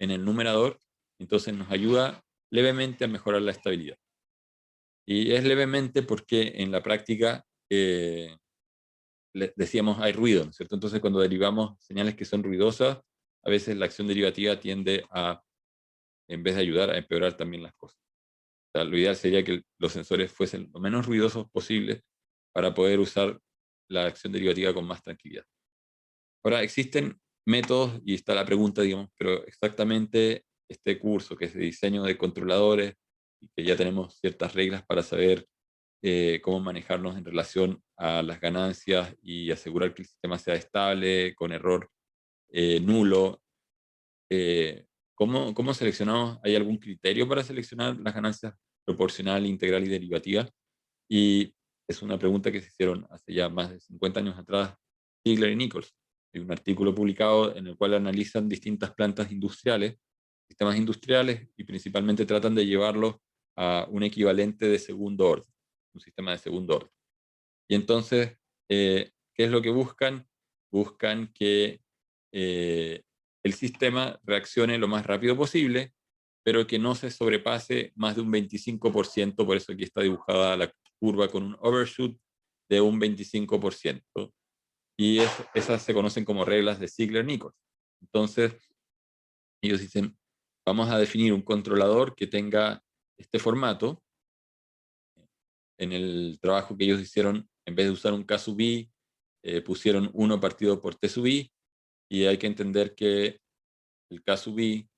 en el numerador, entonces nos ayuda levemente a mejorar la estabilidad. Y es levemente porque en la práctica, decíamos, hay ruido, ¿no es cierto? Entonces, cuando derivamos señales que son ruidosas, a veces la acción derivativa tiende a, en vez de ayudar, a empeorar también las cosas. O sea, lo ideal sería que los sensores fuesen lo menos ruidosos posible para poder usar la acción derivativa con más tranquilidad. Ahora, existen métodos, y está la pregunta, digamos, pero exactamente este curso, que es de diseño de controladores, y que ya tenemos ciertas reglas para saber cómo manejarnos en relación a las ganancias y asegurar que el sistema sea estable, con error nulo. ¿Cómo seleccionamos? ¿Hay algún criterio para seleccionar las ganancias proporcional, integral y derivativa? Y es una pregunta que se hicieron hace ya más de 50 años atrás Ziegler y Nichols. Hay un artículo publicado en el cual analizan distintas plantas industriales, sistemas industriales, y principalmente tratan de llevarlos a un equivalente de segundo orden, un sistema de segundo orden. Y entonces, ¿qué es lo que buscan? Buscan que el sistema reaccione lo más rápido posible, pero que no se sobrepase más de un 25%, por eso aquí está dibujada la curva con un overshoot de un 25%. Y esas se conocen como reglas de Ziegler-Nichols. Entonces, ellos dicen, vamos a definir un controlador que tenga este formato. En el trabajo que ellos hicieron, en vez de usar un K sub i, pusieron 1 partido por T sub i, y hay que entender que el K sub i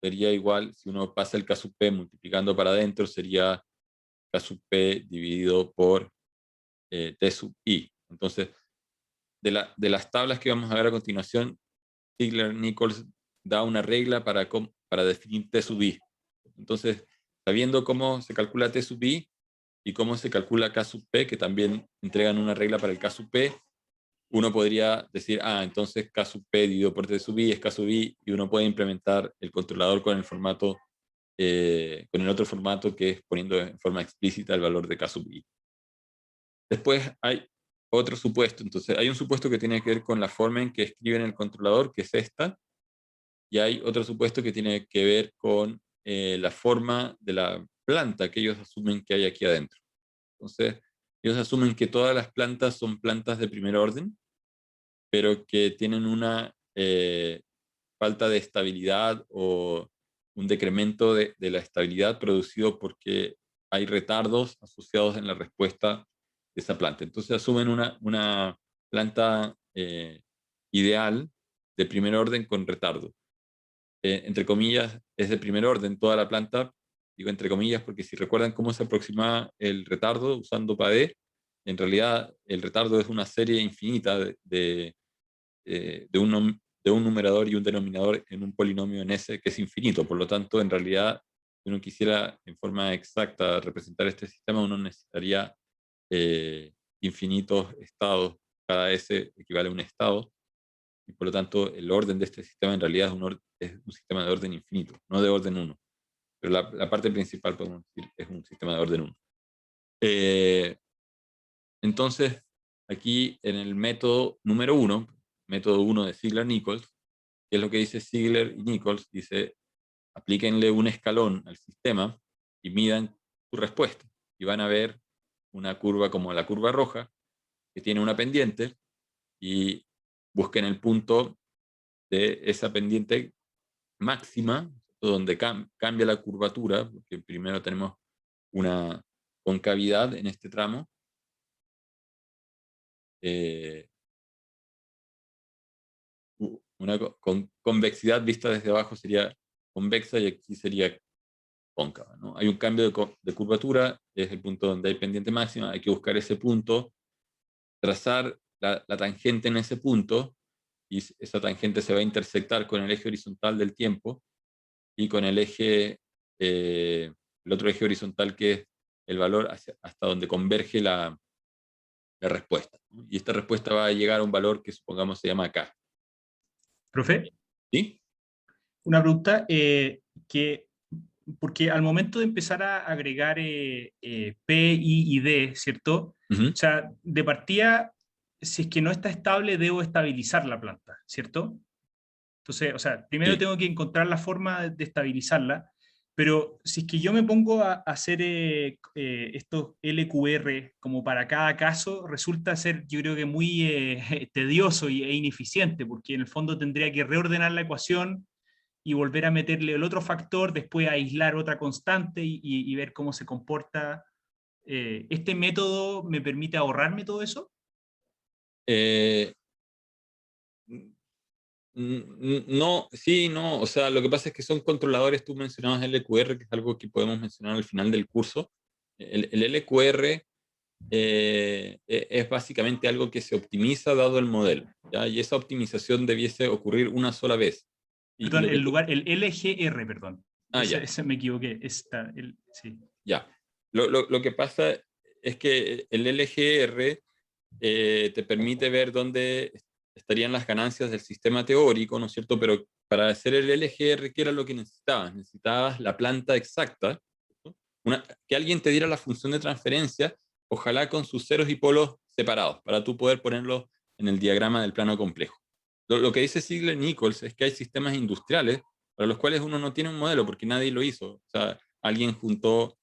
sería igual, si uno pasa el K sub p multiplicando para adentro, sería K sub p dividido por T sub i. Entonces, de las tablas que vamos a ver a continuación, Ziegler-Nichols da una regla para definir T sub i. Entonces, sabiendo cómo se calcula T sub i y cómo se calcula K sub p, que también entregan una regla para el K sub p, uno podría decir, entonces K sub p dividido por T sub i es K sub i, y uno puede implementar el controlador con el formato, con el otro formato, que es poniendo en forma explícita el valor de K sub i. Después hay otro supuesto. Entonces, hay un supuesto que tiene que ver con la forma en que escriben el controlador, que es esta, y hay otro supuesto que tiene que ver con la forma de la planta que ellos asumen que hay aquí adentro. Entonces, ellos asumen que todas las plantas son plantas de primer orden, pero que tienen una falta de estabilidad o un decremento de la estabilidad producido porque hay retardos asociados en la respuesta de esa planta. Entonces asumen una planta ideal de primer orden con retardo. Entre comillas, es de primer orden toda la planta, digo entre comillas porque si recuerdan cómo se aproxima el retardo usando PAD, en realidad el retardo es una serie infinita de un numerador y un denominador en un polinomio en S que es infinito. Por lo tanto, en realidad, si uno quisiera en forma exacta representar este sistema, uno necesitaría infinitos estados. Cada S equivale a un estado, y por lo tanto el orden de este sistema en realidad es un sistema de orden infinito, no de orden 1. Pero la parte principal, podemos decir, es un sistema de orden 1. Entonces, aquí en el método número 1, método 1 de Ziegler-Nichols, que es lo que dice Ziegler y Nichols, dice, aplíquenle un escalón al sistema y midan su respuesta. Y van a ver una curva como la curva roja, que tiene una pendiente, y busquen el punto de esa pendiente máxima, donde cambia la curvatura, porque primero tenemos una concavidad en este tramo. Una convexidad vista desde abajo sería convexa y aquí sería cóncava, ¿no? Hay un cambio de curvatura, es el punto donde hay pendiente máxima, hay que buscar ese punto, trazar la tangente en ese punto, y esa tangente se va a intersectar con el eje horizontal del tiempo y con el eje, el otro eje horizontal que es el valor hasta donde converge la respuesta, ¿no? Y esta respuesta va a llegar a un valor que supongamos se llama K. Profe, ¿Sí? una pregunta, porque al momento de empezar a agregar P, I y D, ¿cierto? O Ujú. sea, de partida, si es que no está estable, debo estabilizar la planta, ¿cierto? Entonces, o sea, primero Sí. tengo que encontrar la forma de estabilizarla, pero si es que yo me pongo a hacer estos LQR como para cada caso, resulta ser, yo creo que muy tedioso e ineficiente, porque en el fondo tendría que reordenar la ecuación y volver a meterle el otro factor, después aislar otra constante y ver cómo se comporta. ¿Este método me permite ahorrarme todo eso? Eh, no, sí, no, o sea, lo que pasa es que son controladores, tú mencionabas LQR, que es algo que podemos mencionar al final del curso. El LQR es básicamente algo que se optimiza dado el modelo, ¿ya? Y esa optimización debiese ocurrir una sola vez. Y Perdón, lo que el tú... lugar, el LGR, perdón. Ya, Ese me equivoqué. Sí. ya. Lo que pasa es que el LGR te permite ver dónde estarían las ganancias del sistema teórico, ¿no es cierto? Pero para hacer el LGR, ¿qué era lo que necesitabas? Necesitabas la planta exacta, ¿no? Que alguien te diera la función de transferencia, ojalá con sus ceros y polos separados, para tú poder ponerlos en el diagrama del plano complejo. Lo que dice Ziegler-Nichols es que hay sistemas industriales para los cuales uno no tiene un modelo porque nadie lo hizo. O sea, alguien juntó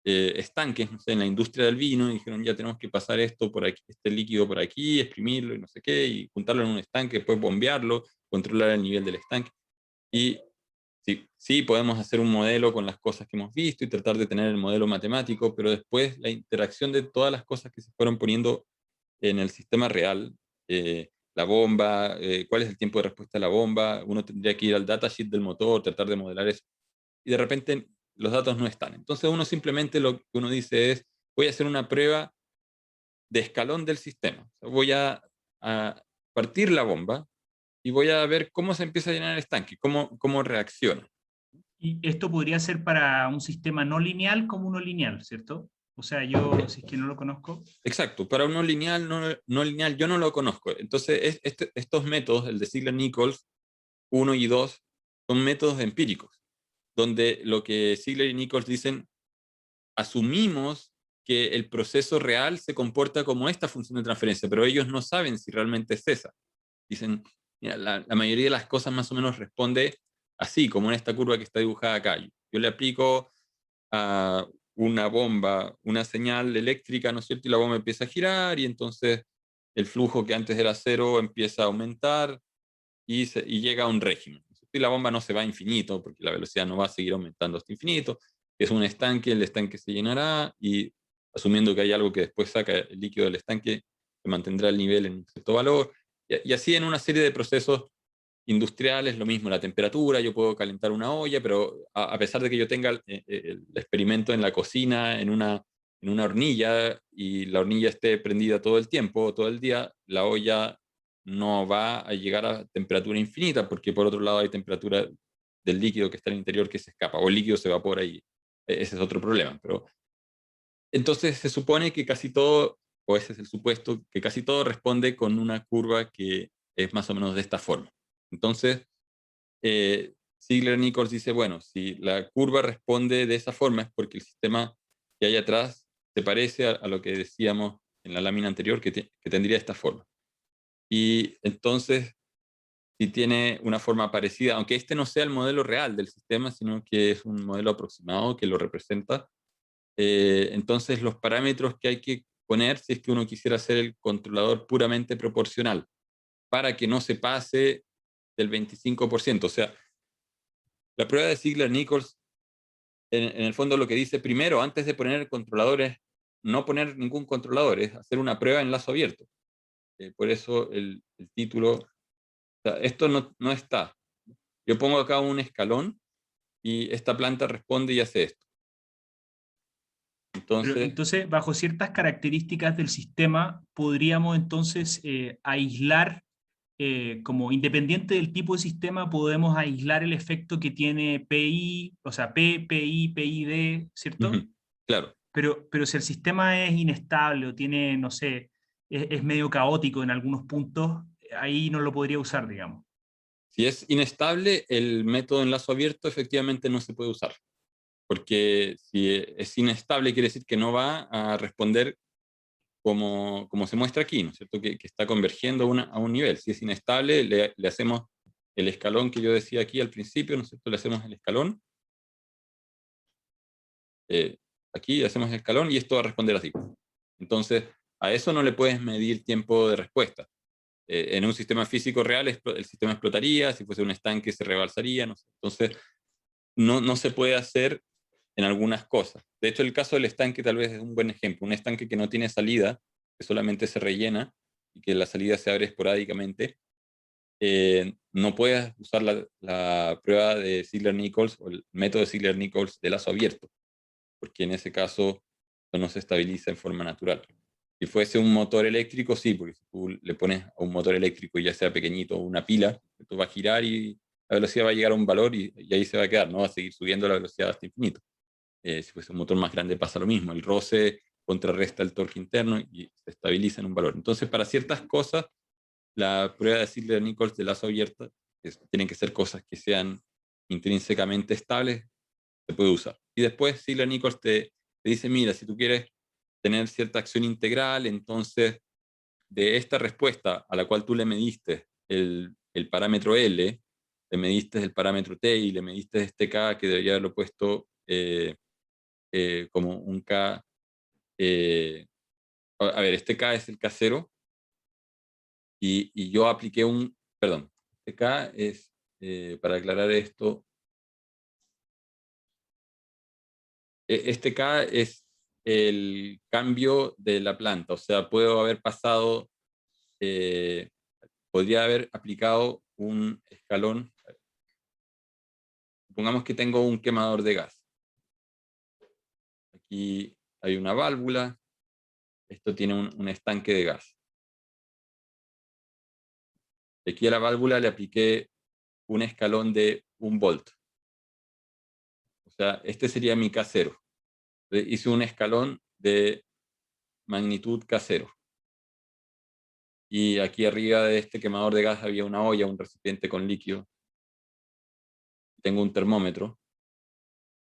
estanques, no sé, en la industria del vino, y dijeron, ya tenemos que pasar esto por aquí, este líquido por aquí, exprimirlo y no sé qué, y juntarlo en un estanque, después bombearlo, controlar el nivel del estanque. Y sí, sí, podemos hacer un modelo con las cosas que hemos visto y tratar de tener el modelo matemático, pero después la interacción de todas las cosas que se fueron poniendo en el sistema real, la bomba, cuál es el tiempo de respuesta de la bomba, uno tendría que ir al datasheet del motor, tratar de modelar eso, y de repente los datos no están. Entonces uno simplemente lo que uno dice es, voy a hacer una prueba de escalón del sistema. O sea, voy a partir la bomba y voy a ver cómo se empieza a llenar el estanque, cómo reacciona. Y esto podría ser para un sistema no lineal como uno lineal, ¿cierto? O sea, yo, si es que no lo conozco. Exacto, para uno lineal, no lineal, yo no lo conozco. Entonces, estos métodos, el de Ziegler-Nichols 1 y 2, son métodos empíricos, donde lo que Ziegler y Nichols dicen, asumimos que el proceso real se comporta como esta función de transferencia, pero ellos no saben si realmente es esa. Dicen, mira, la mayoría de las cosas más o menos responde así, como en esta curva que está dibujada acá. Yo le aplico a una bomba una señal eléctrica, ¿no es cierto? Y la bomba empieza a girar y entonces el flujo que antes era cero empieza a aumentar y llega a un régimen. Y la bomba no se va a infinito, porque la velocidad no va a seguir aumentando hasta infinito. Es un estanque, el estanque se llenará y asumiendo que hay algo que después saca el líquido del estanque, se mantendrá el nivel en un cierto valor. Y así en una serie de procesos industriales, lo mismo, la temperatura, yo puedo calentar una olla, pero a pesar de que yo tenga el experimento en la cocina, en una hornilla, y la hornilla esté prendida todo el tiempo, todo el día, la olla no va a llegar a temperatura infinita, porque por otro lado hay temperatura del líquido que está en el interior que se escapa, o el líquido se evapora y ese es otro problema. Pero entonces se supone que casi todo, o ese es el supuesto, que casi todo responde con una curva que es más o menos de esta forma. Entonces, Ziegler-Nichols dice, bueno, si la curva responde de esa forma es porque el sistema que hay atrás se parece a lo que decíamos en la lámina anterior, que tendría esta forma. Y entonces, si tiene una forma parecida, aunque este no sea el modelo real del sistema, sino que es un modelo aproximado que lo representa, entonces los parámetros que hay que poner si es que uno quisiera hacer el controlador puramente proporcional, para que no se pase del 25%. O sea, la prueba de Ziegler-Nichols, en el fondo lo que dice primero, antes de poner el controlador, es no poner ningún controlador, es hacer una prueba en lazo abierto. Por eso el título, o sea, esto no está. Yo pongo acá un escalón y esta planta responde y hace esto. Pero Entonces, entonces, bajo ciertas características del sistema, podríamos entonces aislar, como independiente del tipo de sistema, podemos aislar el efecto que tiene PI, o sea, PI, PID, ¿cierto? ujú, claro. Pero si el sistema es inestable o tiene, no sé, es medio caótico en algunos puntos, ahí no lo podría usar, digamos. Si es inestable, el método en lazo abierto efectivamente no se puede usar, porque si es inestable quiere decir que no va a responder como se muestra aquí, ¿no es cierto? Que está convergiendo a un nivel. Si es inestable, le hacemos el escalón que yo decía aquí al principio, ¿no es cierto? Le hacemos el escalón, eh, aquí le hacemos el escalón y esto va a responder así. Entonces, a eso no le puedes medir tiempo de respuesta. En un sistema físico real el sistema explotaría, si fuese un estanque se rebalsaría, no sé. Entonces, no se puede hacer en algunas cosas. De hecho, el caso del estanque tal vez es un buen ejemplo. Un estanque que no tiene salida, que solamente se rellena y que la salida se abre esporádicamente, no puedes usar la prueba de Ziegler-Nichols o el método de Ziegler-Nichols de lazo abierto, porque en ese caso no se estabiliza en forma natural. Si fuese un motor eléctrico, sí, porque si tú le pones a un motor eléctrico, ya sea pequeñito o una pila, tú va a girar y la velocidad va a llegar a un valor y ahí se va a quedar, no va a seguir subiendo la velocidad hasta infinito. Si fuese un motor más grande pasa lo mismo, el roce contrarresta el torque interno y se estabiliza en un valor. Entonces, para ciertas cosas, la prueba de Ziegler-Nichols de lazo abierto tienen que ser cosas que sean intrínsecamente estables, se puede usar. Y después Ziegler-Nichols te dice, mira, si tú quieres tener cierta acción integral, entonces de esta respuesta a la cual tú le mediste el parámetro L, le mediste el parámetro T y le mediste este K que debería haberlo puesto como un K. A ver, este K es el K0 y yo apliqué perdón, este K es, para aclarar esto, este K es el cambio de la planta, o sea, puedo haber pasado, eh, podría haber aplicado un escalón, supongamos que tengo un quemador de gas. Aquí hay una válvula, esto tiene un estanque de gas. Aquí a la válvula le apliqué un escalón de 1 volt. O sea, este sería mi K0. Hice un escalón de magnitud K0. Y aquí arriba de este quemador de gas había una olla, un recipiente con líquido. Tengo un termómetro.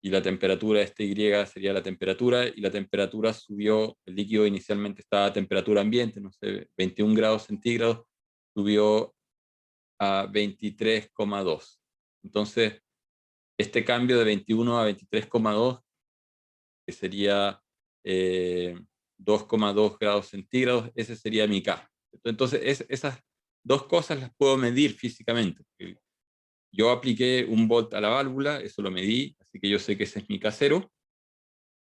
Y la temperatura este Y sería la temperatura. Y la temperatura subió, el líquido inicialmente estaba a temperatura ambiente, no sé, 21 grados centígrados, subió a 23,2. Entonces, este cambio de 21 a 23,2, que sería 2,2 grados centígrados, ese sería mi K. Entonces, esas dos cosas las puedo medir físicamente. Yo apliqué 1 volt a la válvula, eso lo medí, así que yo sé que ese es mi K0,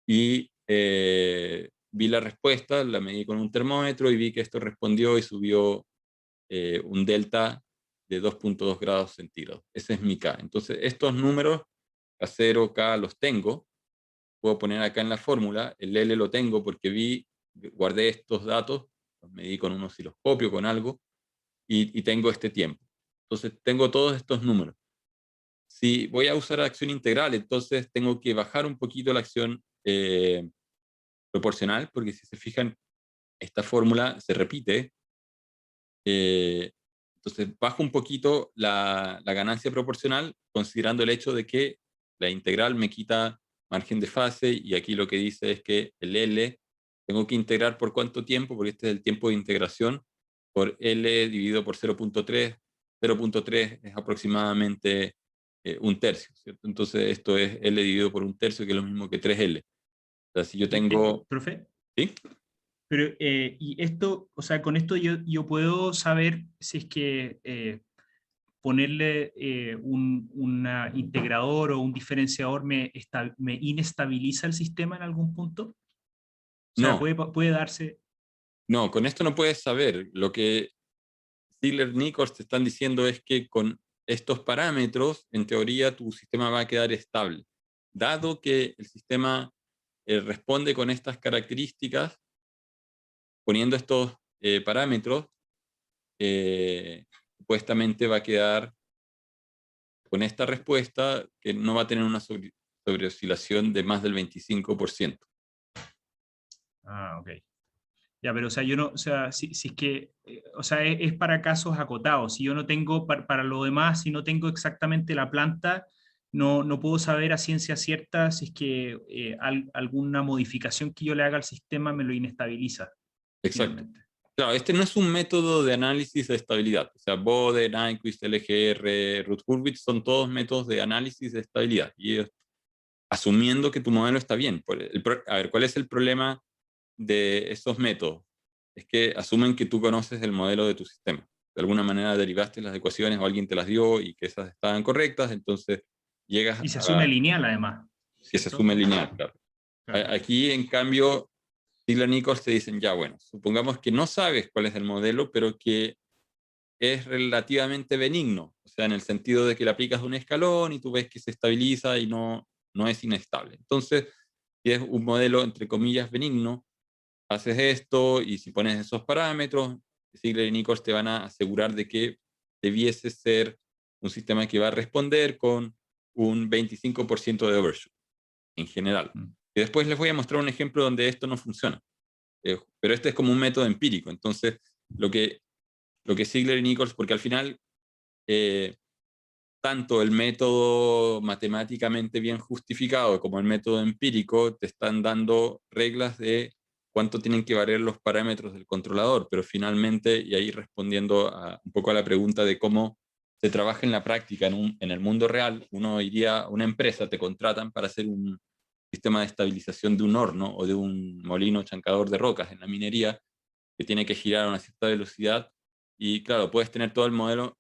y vi la respuesta, la medí con un termómetro y vi que esto respondió y subió un delta de 2,2 grados centígrados. Ese es mi K. Entonces, estos números, K0, K, los tengo. Puedo poner acá en la fórmula, el L lo tengo porque guardé estos datos, los medí con un osciloscopio, con algo, y tengo este tiempo. Entonces, tengo todos estos números. Si voy a usar acción integral, entonces tengo que bajar un poquito la acción proporcional, porque si se fijan, esta fórmula se repite. Eh, entonces, bajo un poquito la ganancia proporcional, considerando el hecho de que la integral me quita margen de fase, y aquí lo que dice es que el L tengo que integrar por cuánto tiempo, porque este es el tiempo de integración, por L dividido por 0,3. 0,3 es aproximadamente un tercio, ¿cierto? Entonces esto es L dividido por un tercio, que es lo mismo que 3L. O sea, si yo tengo... Profe, ¿Sí? pero, y esto, o sea, con esto yo puedo saber si es que ponerle un integrador o un diferenciador me inestabiliza el sistema en algún punto. O sea, No, puede darse... no, con esto no puedes saber. Lo que Ziegler-Nichols te están diciendo es que con estos parámetros, en teoría, tu sistema va a quedar estable. Dado que el sistema responde con estas características, poniendo estos parámetros, supuestamente va a quedar con esta respuesta que no va a tener una sobreoscilación de más del 25%. Ah, ok. Ya, pero o sea, yo no, o sea, si es que, o sea, es para casos acotados. Si yo no tengo, para lo demás, si no tengo exactamente la planta, no puedo saber a ciencia cierta si es que alguna modificación que yo le haga al sistema me lo inestabiliza, Exacto. finalmente. Claro, este no es un método de análisis de estabilidad. O sea, Bode, Nyquist, LGR, Ruth-Hurwitz son todos métodos de análisis de estabilidad. Y ellos, asumiendo que tu modelo está bien. A ver, ¿cuál es el problema de esos métodos? Es que asumen que tú conoces el modelo de tu sistema. De alguna manera derivaste las ecuaciones o alguien te las dio y que esas estaban correctas, entonces llegas Y se asume a lineal, además, que se ¿cierto? asume lineal, claro. Claro. Aquí, en cambio, Ziegler-Nichols te dicen, ya bueno, supongamos que no sabes cuál es el modelo, pero que es relativamente benigno, o sea, en el sentido de que le aplicas un escalón y tú ves que se estabiliza y no es inestable. Entonces, si es un modelo, entre comillas, benigno, haces esto y si pones esos parámetros, Ziegler y Nichols te van a asegurar de que debiese ser un sistema que va a responder con un 25% de overshoot en general. Mm. Y después les voy a mostrar un ejemplo donde esto no funciona. Pero este es como un método empírico. Entonces, lo que, lo que Ziegler y Nichols, porque al final, eh, tanto el método matemáticamente bien justificado como el método empírico te están dando reglas de cuánto tienen que variar los parámetros del controlador, pero finalmente, y ahí respondiendo un poco a la pregunta de cómo se trabaja en la práctica en el mundo real, uno iría a una empresa, te contratan para hacer un sistema de estabilización de un horno o de un molino chancador de rocas en la minería, que tiene que girar a una cierta velocidad, y claro, puedes tener todo el modelo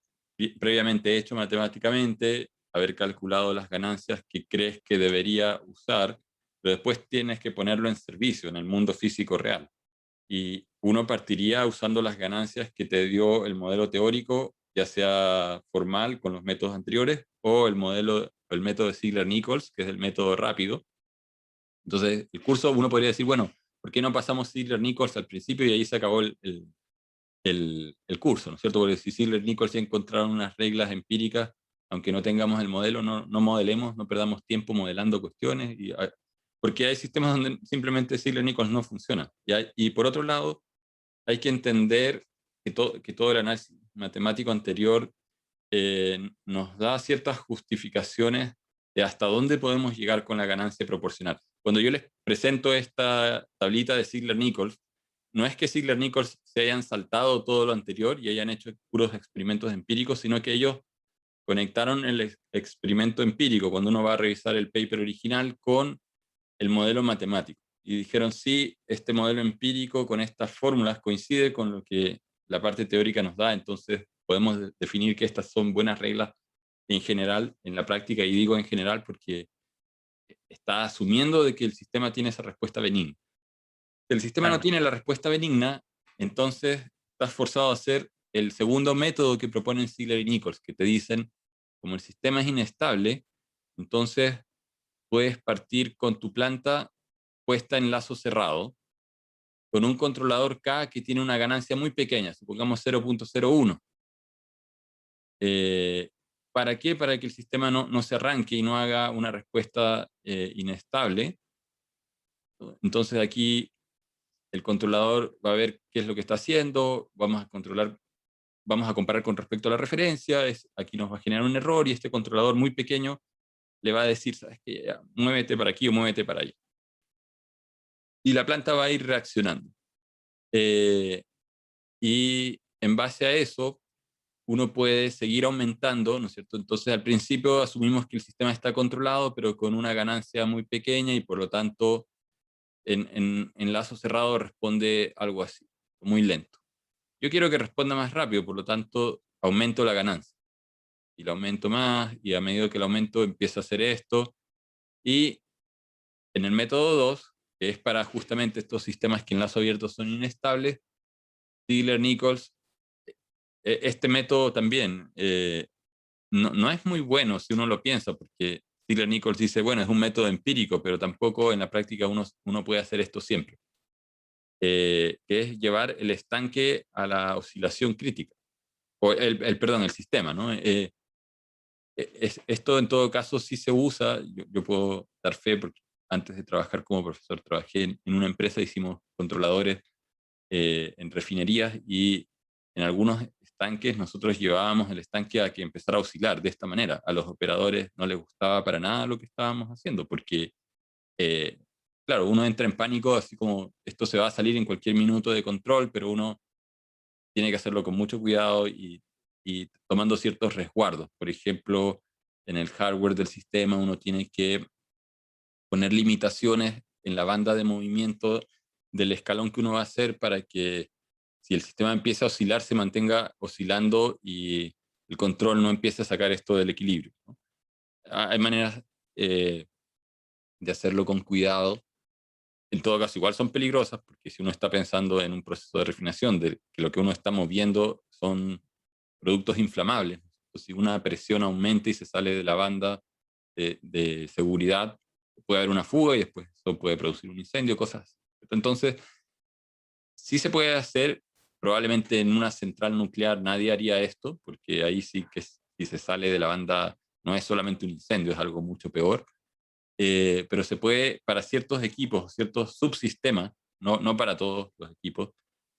previamente hecho matemáticamente, haber calculado las ganancias que crees que debería usar, pero después tienes que ponerlo en servicio en el mundo físico real. Y uno partiría usando las ganancias que te dio el modelo teórico, ya sea formal con los métodos anteriores, o el método de Ziegler-Nichols, que es el método rápido. Entonces, el curso uno podría decir, bueno, ¿por qué no pasamos Ziegler-Nichols al principio y ahí se acabó el curso, ¿no es cierto? Porque si Ziegler-Nichols ya encontraron unas reglas empíricas, aunque no tengamos el modelo, no modelemos, no perdamos tiempo modelando cuestiones, porque hay sistemas donde simplemente Ziegler-Nichols no funciona. Y por otro lado, hay que entender que todo el análisis matemático anterior nos da ciertas justificaciones de hasta dónde podemos llegar con la ganancia proporcional. Cuando yo les presento esta tablita de Ziegler-Nichols, no es que Ziegler-Nichols se hayan saltado todo lo anterior y hayan hecho puros experimentos empíricos, sino que ellos conectaron el experimento empírico, cuando uno va a revisar el paper original, con el modelo matemático. Y dijeron, sí, este modelo empírico con estas fórmulas coincide con lo que la parte teórica nos da, entonces podemos definir que estas son buenas reglas en general, en la práctica, y digo en general porque está asumiendo de que el sistema tiene esa respuesta benigna. Si el sistema no Claro. tiene la respuesta benigna, entonces estás forzado a hacer el segundo método que proponen Ziegler y Nichols, que te dicen, como el sistema es inestable, entonces puedes partir con tu planta puesta en lazo cerrado, con un controlador K que tiene una ganancia muy pequeña, supongamos 0.01. ¿Para qué? Para que el sistema no se arranque y no haga una respuesta inestable. Entonces aquí el controlador va a ver qué es lo que está haciendo, vamos a comparar con respecto a la referencia, aquí nos va a generar un error y este controlador muy pequeño le va a decir, ¿sabes qué? Ya, muévete para aquí o muévete para allá. Y la planta va a ir reaccionando. Eh, y en base a eso, uno puede seguir aumentando, ¿no es cierto? Entonces, al principio asumimos que el sistema está controlado, pero con una ganancia muy pequeña y por lo tanto, en lazo cerrado responde algo así, muy lento. Yo quiero que responda más rápido, por lo tanto, aumento la ganancia. Y la aumento más, y a medida que el aumento empieza a hacer esto. Y en el método 2 que es para justamente estos sistemas que en lazo abierto son inestables. Ziegler-Nichols, este método también no es muy bueno si uno lo piensa, porque Ziegler-Nichols dice, bueno, es un método empírico, pero tampoco en la práctica uno puede hacer esto siempre, que es llevar el estanque a la oscilación crítica, o perdón, el sistema, ¿no? Esto en todo caso sí se usa, yo puedo dar fe porque antes de trabajar como profesor trabajé en una empresa, hicimos controladores en refinerías y en algunos estanques nosotros llevábamos el estanque a que empezara a oscilar de esta manera. A los operadores no les gustaba para nada lo que estábamos haciendo porque, eh, claro, uno entra en pánico así como esto se va a salir en cualquier minuto de control, pero uno tiene que hacerlo con mucho cuidado y tomando ciertos resguardos. Por ejemplo, en el hardware del sistema uno tiene que poner limitaciones en la banda de movimiento del escalón que uno va a hacer para que si el sistema empieza a oscilar, se mantenga oscilando y el control no empiece a sacar esto del equilibrio, ¿no? Hay maneras de hacerlo con cuidado. En todo caso, igual son peligrosas, porque si uno está pensando en un proceso de refinación, de que lo que uno está moviendo son productos inflamables. Entonces, si una presión aumenta y se sale de la banda de seguridad, puede haber una fuga y después eso puede producir un incendio, cosas así. Entonces, sí se puede hacer, probablemente en una central nuclear nadie haría esto, porque ahí sí que si se sale de la banda no es solamente un incendio, es algo mucho peor. Pero se puede, para ciertos equipos, ciertos subsistemas, no para todos los equipos,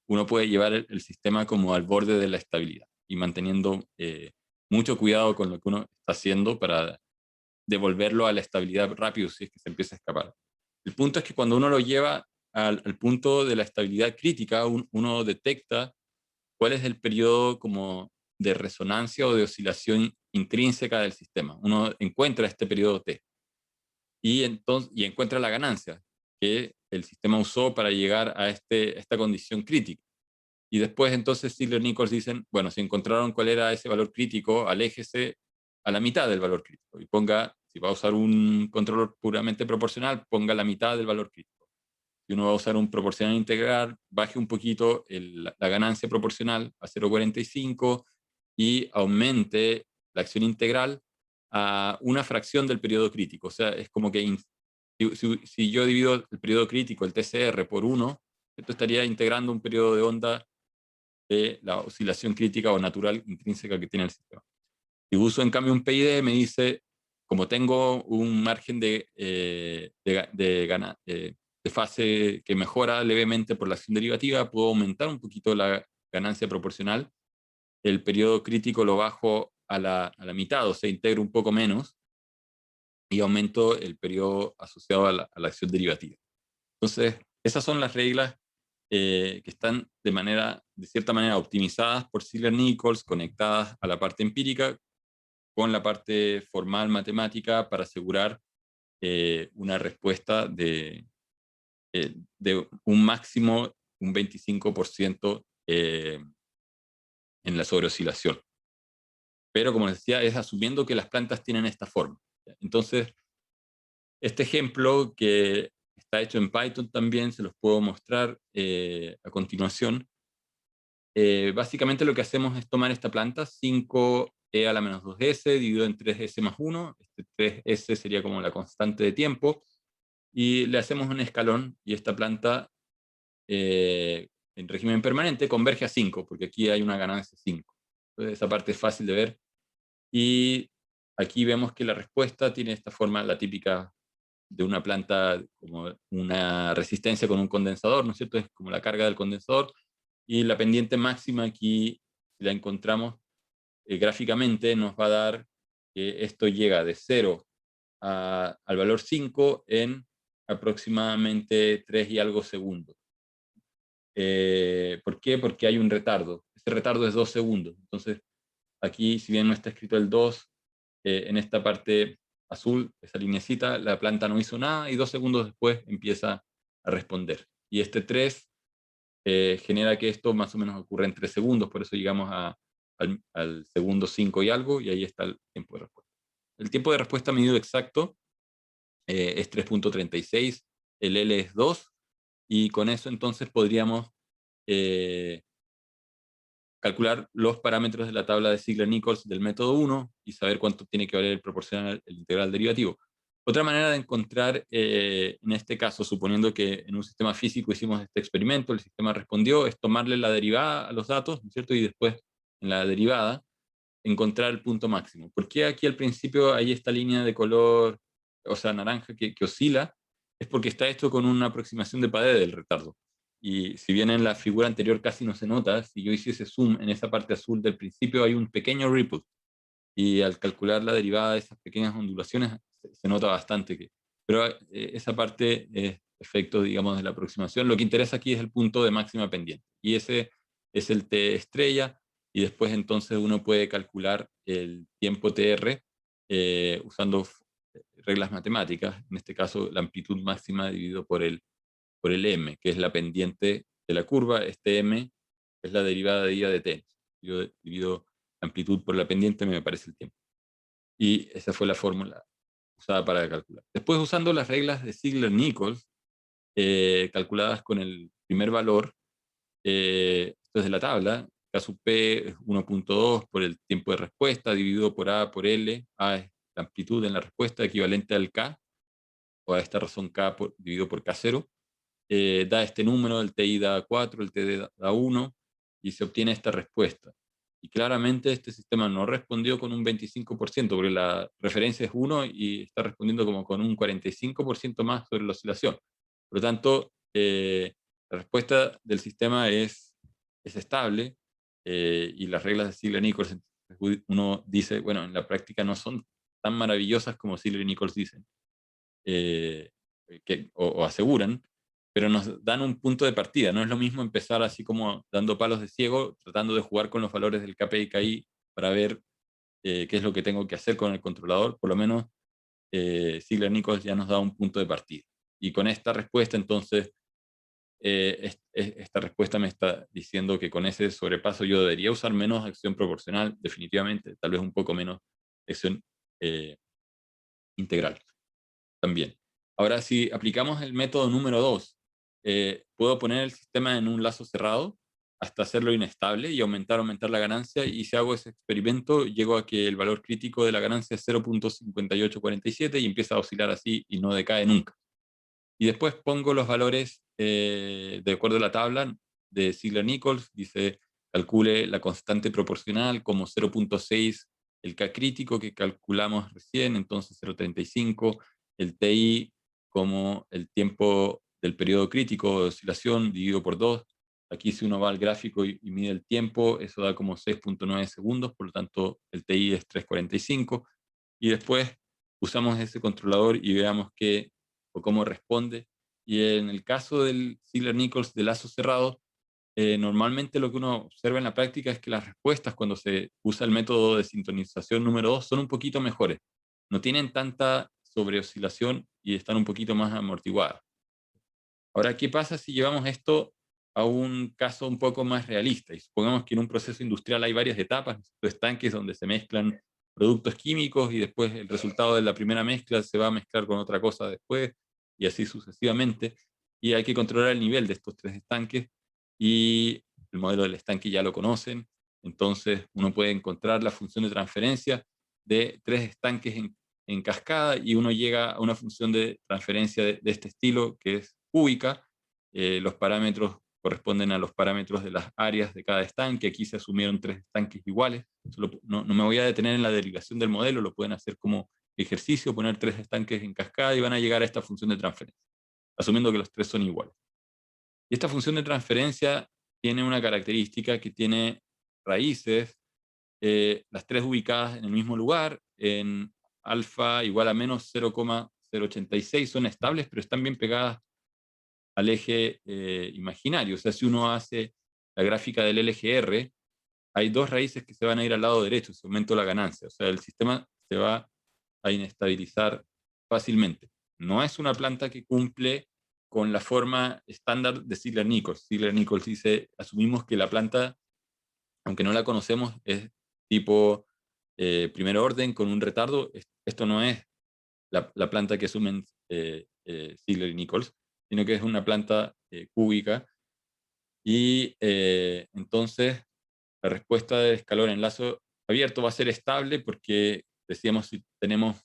uno puede llevar el sistema como al borde de la estabilidad y manteniendo mucho cuidado con lo que uno está haciendo para devolverlo a la estabilidad rápido si es que se empieza a escapar. El punto es que cuando uno lo lleva al punto de la estabilidad crítica, uno detecta cuál es el periodo como de resonancia o de oscilación intrínseca del sistema. Uno encuentra este periodo T y encuentra la ganancia que el sistema usó para llegar a esta condición crítica. Y después entonces Ziegler-Nichols dicen, bueno, si encontraron cuál era ese valor crítico, aléjese a la mitad del valor crítico y ponga, si va a usar un controlador puramente proporcional, ponga la mitad del valor crítico. Si uno va a usar un proporcional integral, baje un poquito la ganancia proporcional a 0,45 y aumente la acción integral a una fracción del periodo crítico. O sea, es como que si yo divido el periodo crítico, el TCR, por 1, esto estaría integrando un periodo de onda de la oscilación crítica o natural intrínseca que tiene el sistema. Si uso en cambio un PID, me dice, como tengo un margen de fase que mejora levemente por la acción derivativa, puedo aumentar un poquito la ganancia proporcional. El periodo crítico lo bajo a la mitad, o sea, integro un poco menos y aumento el periodo asociado a la acción derivativa. Entonces, esas son las reglas que están de cierta manera optimizadas por Ziegler-Nichols, conectadas a la parte empírica con la parte formal matemática para asegurar una respuesta de un máximo, un 25% en la sobreoscilación. Pero como les decía, es asumiendo que las plantas tienen esta forma. Entonces, este ejemplo que está hecho en Python también, se los puedo mostrar a continuación. Básicamente lo que hacemos es tomar esta planta, 5e a la menos 2s, dividido en 3s más 1, este 3s sería como la constante de tiempo, y le hacemos un escalón, y esta planta en régimen permanente converge a 5, porque aquí hay una ganancia 5. Entonces esa parte es fácil de ver, y aquí vemos que la respuesta tiene esta forma, la típica de una planta como una resistencia con un condensador, ¿no es cierto? Es como la carga del condensador, y la pendiente máxima aquí, si la encontramos gráficamente, nos va a dar que esto llega de 0 al valor 5 en aproximadamente 3 y algo segundos. ¿Por qué? Porque hay un retardo. Ese retardo es 2 segundos. Entonces, aquí, si bien no está escrito el 2, en esta parte azul, esa linecita, la planta no hizo nada y 2 segundos después empieza a responder. Y este 3 genera que esto más o menos ocurre en 3 segundos, por eso llegamos al segundo 5 y algo, y ahí está el tiempo de respuesta. El tiempo de respuesta medido exacto es 3.36, el L es 2, y con eso entonces podríamos calcular los parámetros de la tabla de Ziegler-Nichols del método 1 y saber cuánto tiene que valer el proporcional, el integral derivativo. Otra manera de encontrar, en este caso, suponiendo que en un sistema físico hicimos este experimento, el sistema respondió, es tomarle la derivada a los datos, ¿no es cierto? Y después, en la derivada, encontrar el punto máximo. ¿Por qué aquí al principio hay esta línea de color, o sea, naranja, que oscila? Es porque está esto con una aproximación de Padé del retardo. Y si bien en la figura anterior casi no se nota, si yo hiciese zoom en esa parte azul del principio hay un pequeño ripple. Y al calcular la derivada de esas pequeñas ondulaciones se nota bastante que... Pero esa parte es efecto, digamos, de la aproximación. Lo que interesa aquí es el punto de máxima pendiente. Y ese es el T estrella, y después entonces uno puede calcular el tiempo TR usando reglas matemáticas, en este caso la amplitud máxima dividido por el m, que es la pendiente de la curva. Este m es la derivada de i de t. Yo divido la amplitud por la pendiente, me parece el tiempo. Y esa fue la fórmula usada para calcular. Después, usando las reglas de Ziegler-Nichols, calculadas con el primer valor, esto es de la tabla, caso P es 1.2 por el tiempo de respuesta, dividido por A por L. A es la amplitud en la respuesta, equivalente al K, o a esta razón K dividido por K0. Da este número, el TI da 4, el TD da 1, y se obtiene esta respuesta. Y claramente este sistema no respondió con un 25%, porque la referencia es 1 y está respondiendo como con un 45% más sobre la oscilación. Por lo tanto, la respuesta del sistema es estable, y las reglas de Ziegler-Nichols, uno dice, bueno, en la práctica no son tan maravillosas como Ziegler-Nichols dicen, o aseguran, pero nos dan un punto de partida. No es lo mismo empezar así como dando palos de ciego, tratando de jugar con los valores del KP y KI para ver qué es lo que tengo que hacer con el controlador. Por lo menos Ziegler-Nichols ya nos da un punto de partida. Y con esta respuesta, entonces, esta respuesta me está diciendo que con ese sobrepaso yo debería usar menos acción proporcional, definitivamente, tal vez un poco menos acción integral también. Ahora, si aplicamos el método número 2, puedo poner el sistema en un lazo cerrado hasta hacerlo inestable y aumentar la ganancia, y si hago ese experimento, llego a que el valor crítico de la ganancia es 0.5847 y empieza a oscilar así y no decae nunca. Y después pongo los valores de acuerdo a la tabla de Ziegler-Nichols, dice calcule la constante proporcional como 0.6 el K crítico que calculamos recién, entonces 0.35, el TI como el tiempo del periodo crítico de oscilación dividido por 2. Aquí si uno va al gráfico y mide el tiempo, eso da como 6.9 segundos, por lo tanto el TI es 3.45. Y después usamos ese controlador y veamos qué o cómo responde. Y en el caso del Ziegler-Nichols de lazo cerrado, normalmente lo que uno observa en la práctica es que las respuestas cuando se usa el método de sintonización número 2 son un poquito mejores. No tienen tanta sobreoscilación y están un poquito más amortiguadas. Ahora, ¿qué pasa si llevamos esto a un caso un poco más realista? Y supongamos que en un proceso industrial hay varias etapas, estanques donde se mezclan productos químicos y después el resultado de la primera mezcla se va a mezclar con otra cosa después, y así sucesivamente. Y hay que controlar el nivel de estos tres estanques, y el modelo del estanque ya lo conocen. Entonces uno puede encontrar la función de transferencia de tres estanques en cascada, y uno llega a una función de transferencia de este estilo que es cúbica. Los parámetros corresponden a los parámetros de las áreas de cada estanque. Aquí se asumieron tres estanques iguales. No me voy a detener en la derivación del modelo, lo pueden hacer como ejercicio, poner tres estanques en cascada y van a llegar a esta función de transferencia, asumiendo que los tres son iguales. Y esta función de transferencia tiene una característica que tiene raíces, las tres ubicadas en el mismo lugar, en alfa igual a menos 0,086, son estables, pero están bien pegadas al eje imaginario. O sea, si uno hace la gráfica del LGR, hay dos raíces que se van a ir al lado derecho, se aumenta la ganancia. O sea, el sistema se va a inestabilizar fácilmente. No es una planta que cumple con la forma estándar de Ziegler-Nichols. Ziegler-Nichols dice, asumimos que la planta, aunque no la conocemos, es tipo primer orden con un retardo. Esto no es la planta que asumen Ziegler y Nichols. sino que es una planta cúbica. Y entonces la respuesta del escalón en lazo abierto va a ser estable porque decíamos, si tenemos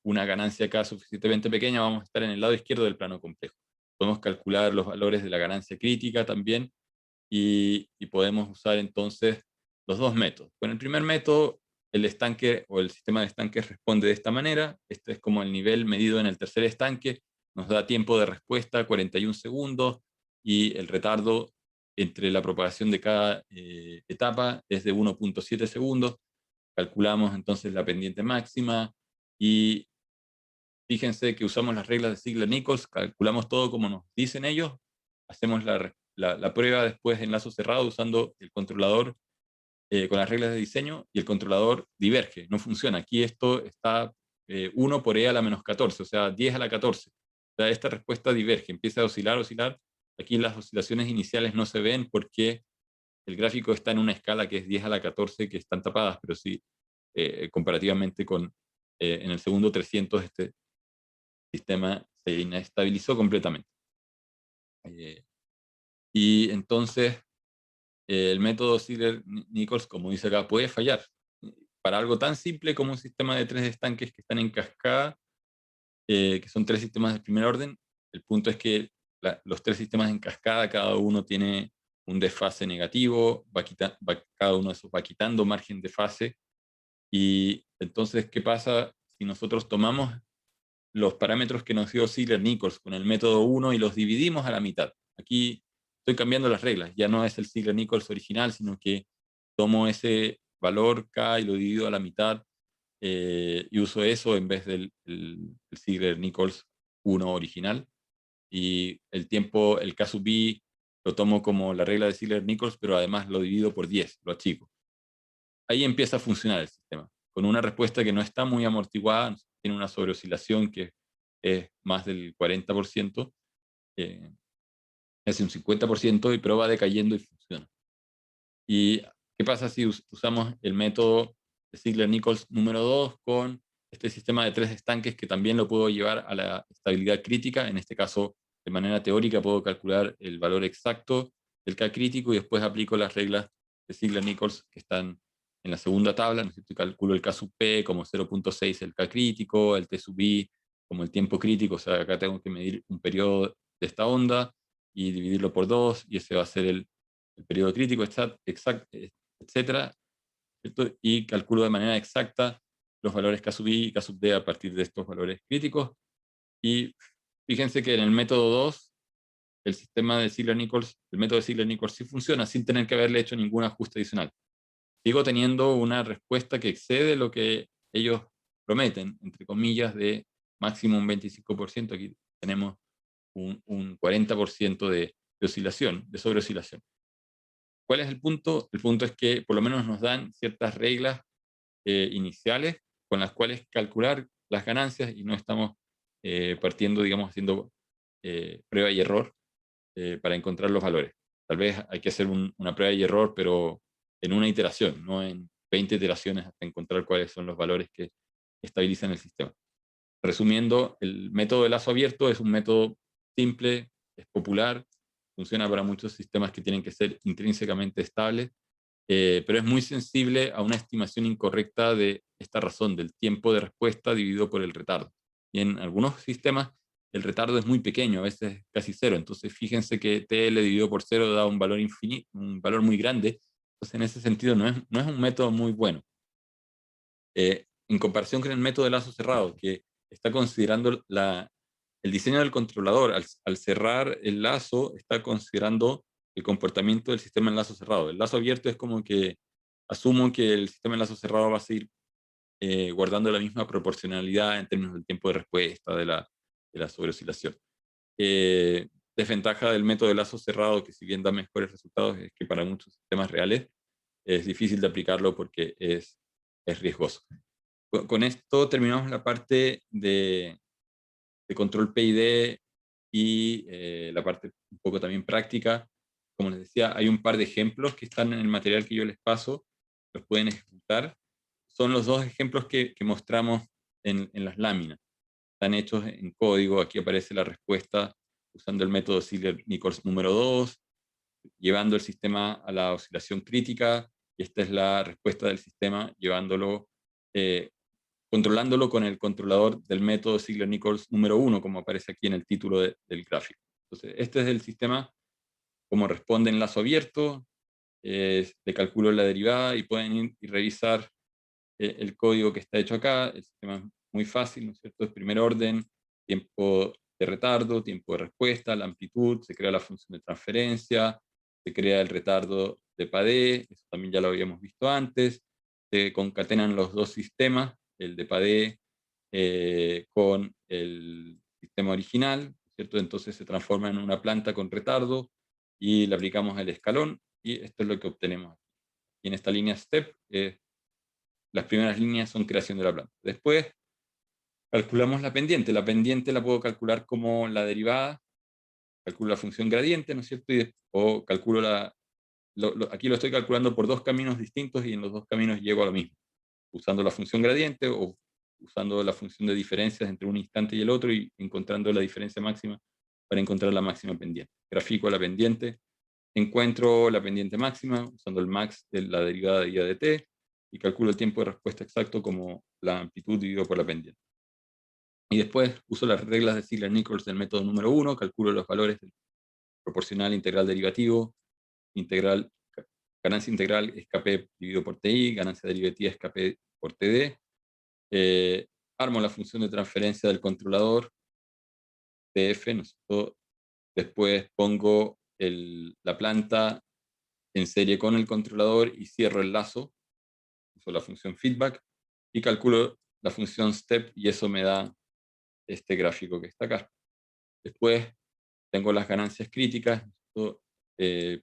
una ganancia acá suficientemente pequeña, vamos a estar en el lado izquierdo del plano complejo. Podemos calcular los valores de la ganancia crítica también y podemos usar entonces los dos métodos. Con el primer método, el estanque o el sistema de estanques responde de esta manera. Este es como el nivel medido en el tercer estanque. Nos da tiempo de respuesta 41 segundos y el retardo entre la propagación de cada etapa es de 1.7 segundos. Calculamos entonces la pendiente máxima y fíjense que usamos las reglas de Ziegler-Nichols, calculamos todo como nos dicen ellos, hacemos la prueba después en lazo cerrado usando el controlador con las reglas de diseño y el controlador diverge, no funciona. Aquí esto está 1 por e a la menos 14, o sea, 10 a la 14. O sea, esta respuesta diverge, empieza a oscilar, oscilar. Aquí las oscilaciones iniciales no se ven porque el gráfico está en una escala que es 10 a la 14, que están tapadas, pero sí, comparativamente con en el segundo 300, este sistema se inestabilizó completamente. Y entonces, el método Ziegler-Nichols, como dice acá, puede fallar. Para algo tan simple como un sistema de 3 estanques que están en cascada, que son 3 sistemas de primer orden, el punto es que los 3 sistemas en cascada, cada uno tiene un desfase negativo, cada uno de esos va quitando margen de fase, y entonces, ¿qué pasa si nosotros tomamos los parámetros que nos dio Ziegler-Nichols con el método 1 y los dividimos a la mitad? Aquí estoy cambiando las reglas, ya no es el Ziegler-Nichols original, sino que tomo ese valor K y lo divido a la mitad, y uso eso en vez del el Ziegler-Nichols 1 original. Y el tiempo, el K sub B, lo tomo como la regla de Ziegler-Nichols, pero además lo divido por 10, lo achico. Ahí empieza a funcionar el sistema, con una respuesta que no está muy amortiguada, tiene una sobreoscilación que es más del 40%, es un 50%, pero va decayendo y funciona. ¿Y qué pasa si usamos el método de Ziegler-Nichols número 2 con este sistema de 3 estanques que también lo puedo llevar a la estabilidad crítica? En este caso, de manera teórica, puedo calcular el valor exacto del K crítico y después aplico las reglas de Ziegler-Nichols que están en la segunda tabla, ¿no es cierto? Calculo el K sub P como 0.6 el K crítico, el T sub I como el tiempo crítico, o sea, acá tengo que medir un periodo de esta onda y dividirlo por 2, y ese va a ser el periodo crítico, etcétera, ¿cierto? Y calculo de manera exacta los valores K sub I y K sub D a partir de estos valores críticos. Y fíjense que en el método 2, el sistema de Ziegler-Nichols, el método de Ziegler-Nichols sí funciona sin tener que haberle hecho ningún ajuste adicional. Sigo teniendo una respuesta que excede lo que ellos prometen, entre comillas, de máximo un 25%. Aquí tenemos un 40% de oscilación, de sobreoscilación. ¿Cuál es el punto? El punto es que por lo menos nos dan ciertas reglas iniciales con las cuales calcular las ganancias y no estamos partiendo, digamos, haciendo prueba y error para encontrar los valores. Tal vez hay que hacer una prueba y error, pero en una iteración, no en 20 iteraciones hasta encontrar cuáles son los valores que estabilizan el sistema. Resumiendo, el método de lazo abierto es un método simple, es popular, funciona para muchos sistemas que tienen que ser intrínsecamente estables, pero es muy sensible a una estimación incorrecta de esta razón, del tiempo de respuesta dividido por el retardo. Y en algunos sistemas el retardo es muy pequeño, a veces casi cero. Entonces fíjense que TL dividido por cero da un valor infinito, un valor muy grande. Entonces en ese sentido no es un método muy bueno. En comparación con el método de lazo cerrado, que está considerando el diseño del controlador, al cerrar el lazo, está considerando el comportamiento del sistema en lazo cerrado. El lazo abierto es como que asumo que el sistema en lazo cerrado va a seguir guardando la misma proporcionalidad en términos del tiempo de respuesta, de la sobreoscilación. Desventaja del método de lazo cerrado, que si bien da mejores resultados, es que para muchos sistemas reales es difícil de aplicarlo porque es riesgoso. Con esto terminamos la parte de control PID y la parte un poco también práctica. Como les decía, hay un par de ejemplos que están en el material que yo les paso, los pueden ejecutar. Son los dos ejemplos que mostramos en las láminas. Están hechos en código, aquí aparece la respuesta usando el método Ziegler-Nichols número 2, llevando el sistema a la oscilación crítica, y esta es la respuesta del sistema, llevándolo, controlándolo con el controlador del método Ziegler-Nichols número 1, como aparece aquí en el título del gráfico. Entonces, este es el sistema, como responde en lazo abierto, le calculo la derivada, y pueden ir y revisar el código que está hecho acá. El sistema es muy fácil, ¿no es cierto? Es primer orden, tiempo de retardo, tiempo de respuesta, la amplitud, se crea la función de transferencia, se crea el retardo de Padé, eso también ya lo habíamos visto antes, se concatenan los dos sistemas, el de Padé con el sistema original, ¿cierto? Entonces se transforma en una planta con retardo, y le aplicamos el escalón, y esto es lo que obtenemos. Y en esta línea step, las primeras líneas son creación de la planta. Después calculamos la pendiente. La pendiente la puedo calcular como la derivada, calculo la función gradiente, ¿no es cierto? O calculo aquí lo estoy calculando por dos caminos distintos, y en los dos caminos llego a lo mismo, usando la función gradiente o usando la función de diferencias entre un instante y el otro, y encontrando la diferencia máxima para encontrar la máxima pendiente. Grafico la pendiente, encuentro la pendiente máxima usando el max de la derivada de I de t, y calculo el tiempo de respuesta exacto como la amplitud dividido por la pendiente. Y después uso las reglas de Ziegler-Nichols del método número 1, calculo los valores del proporcional integral derivativo, ganancia integral es Kp dividido por Ti, ganancia derivativa es Kp por Td. Armo la función de transferencia del controlador, Tf, ¿no es cierto? Después pongo la planta en serie con el controlador y cierro el lazo, uso la función feedback, y calculo la función step, y eso me da este gráfico que está acá. Después tengo las ganancias críticas,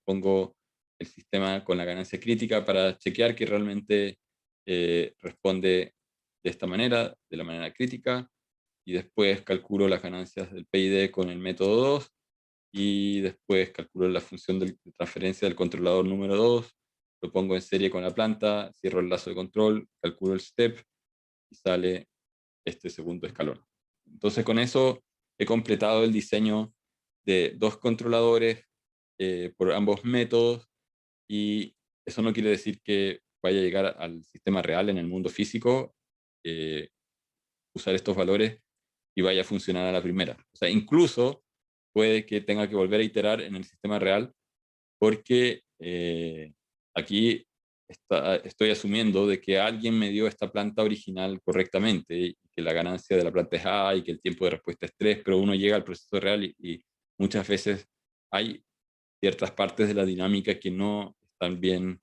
pongo el sistema con la ganancia crítica para chequear que realmente responde de esta manera, de la manera crítica, y después calculo las ganancias del PID con el método 2, y después calculo la función de transferencia del controlador número 2, lo pongo en serie con la planta, cierro el lazo de control, calculo el step, y sale este segundo escalón. Entonces con eso he completado el diseño de dos controladores por ambos métodos, y eso no quiere decir que vaya a llegar al sistema real en el mundo físico, usar estos valores y vaya a funcionar a la primera. O sea, incluso puede que tenga que volver a iterar en el sistema real, porque aquí estoy asumiendo de que alguien me dio esta planta original correctamente, y que la ganancia de la planta es A, y que el tiempo de respuesta es 3, pero uno llega al proceso real y muchas veces hay ciertas partes de la dinámica que no están bien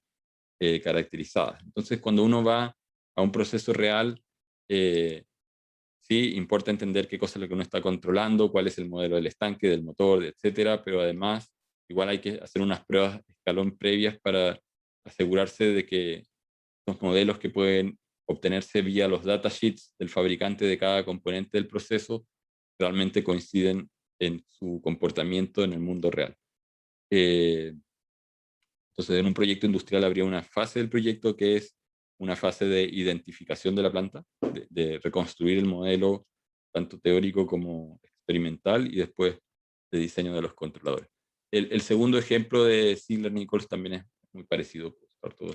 caracterizadas. Entonces, cuando uno va a un proceso real, sí, importa entender qué cosa es lo que uno está controlando, cuál es el modelo del estanque, del motor, etcétera, pero además igual hay que hacer unas pruebas de escalón previas para asegurarse de que los modelos que pueden obtenerse vía los datasheets del fabricante de cada componente del proceso realmente coinciden en su comportamiento en el mundo real. Entonces, en un proyecto industrial habría una fase del proyecto que es una fase de identificación de la planta, de reconstruir el modelo tanto teórico como experimental, y después de diseño de los controladores. El segundo ejemplo de Ziegler-Nichols también es muy parecido, por todo,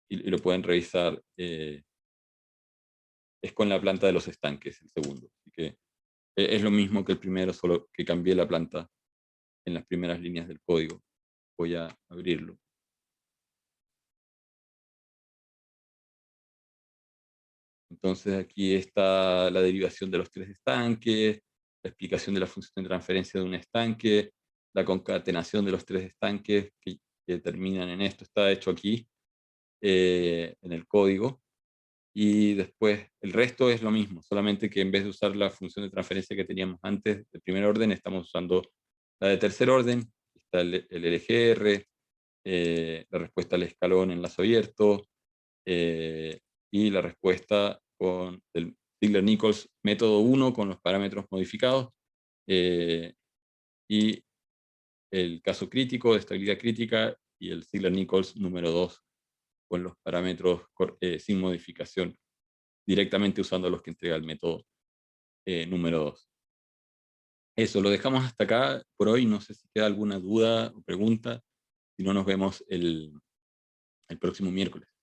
y lo pueden revisar. Es con la planta de los estanques, el segundo. Así que es lo mismo que el primero, solo que cambié la planta en las primeras líneas del código. Voy a abrirlo. Entonces aquí está la derivación de los tres estanques, la explicación de la función de transferencia de un estanque, la concatenación de los tres estanques que terminan en esto, está hecho aquí en el código. Y después el resto es lo mismo, solamente que en vez de usar la función de transferencia que teníamos antes de primer orden, estamos usando la de tercer orden. Está el LGR, la respuesta al escalón en lazo abierto, y la respuesta con el Ziegler-Nichols método 1 con los parámetros modificados, y el caso crítico de estabilidad crítica, y el Ziegler-Nichols número 2 con los parámetros sin modificación, directamente usando los que entrega el método número 2. eso, lo dejamos hasta acá por hoy. No sé si queda alguna duda o pregunta. Si no, nos vemos el próximo miércoles.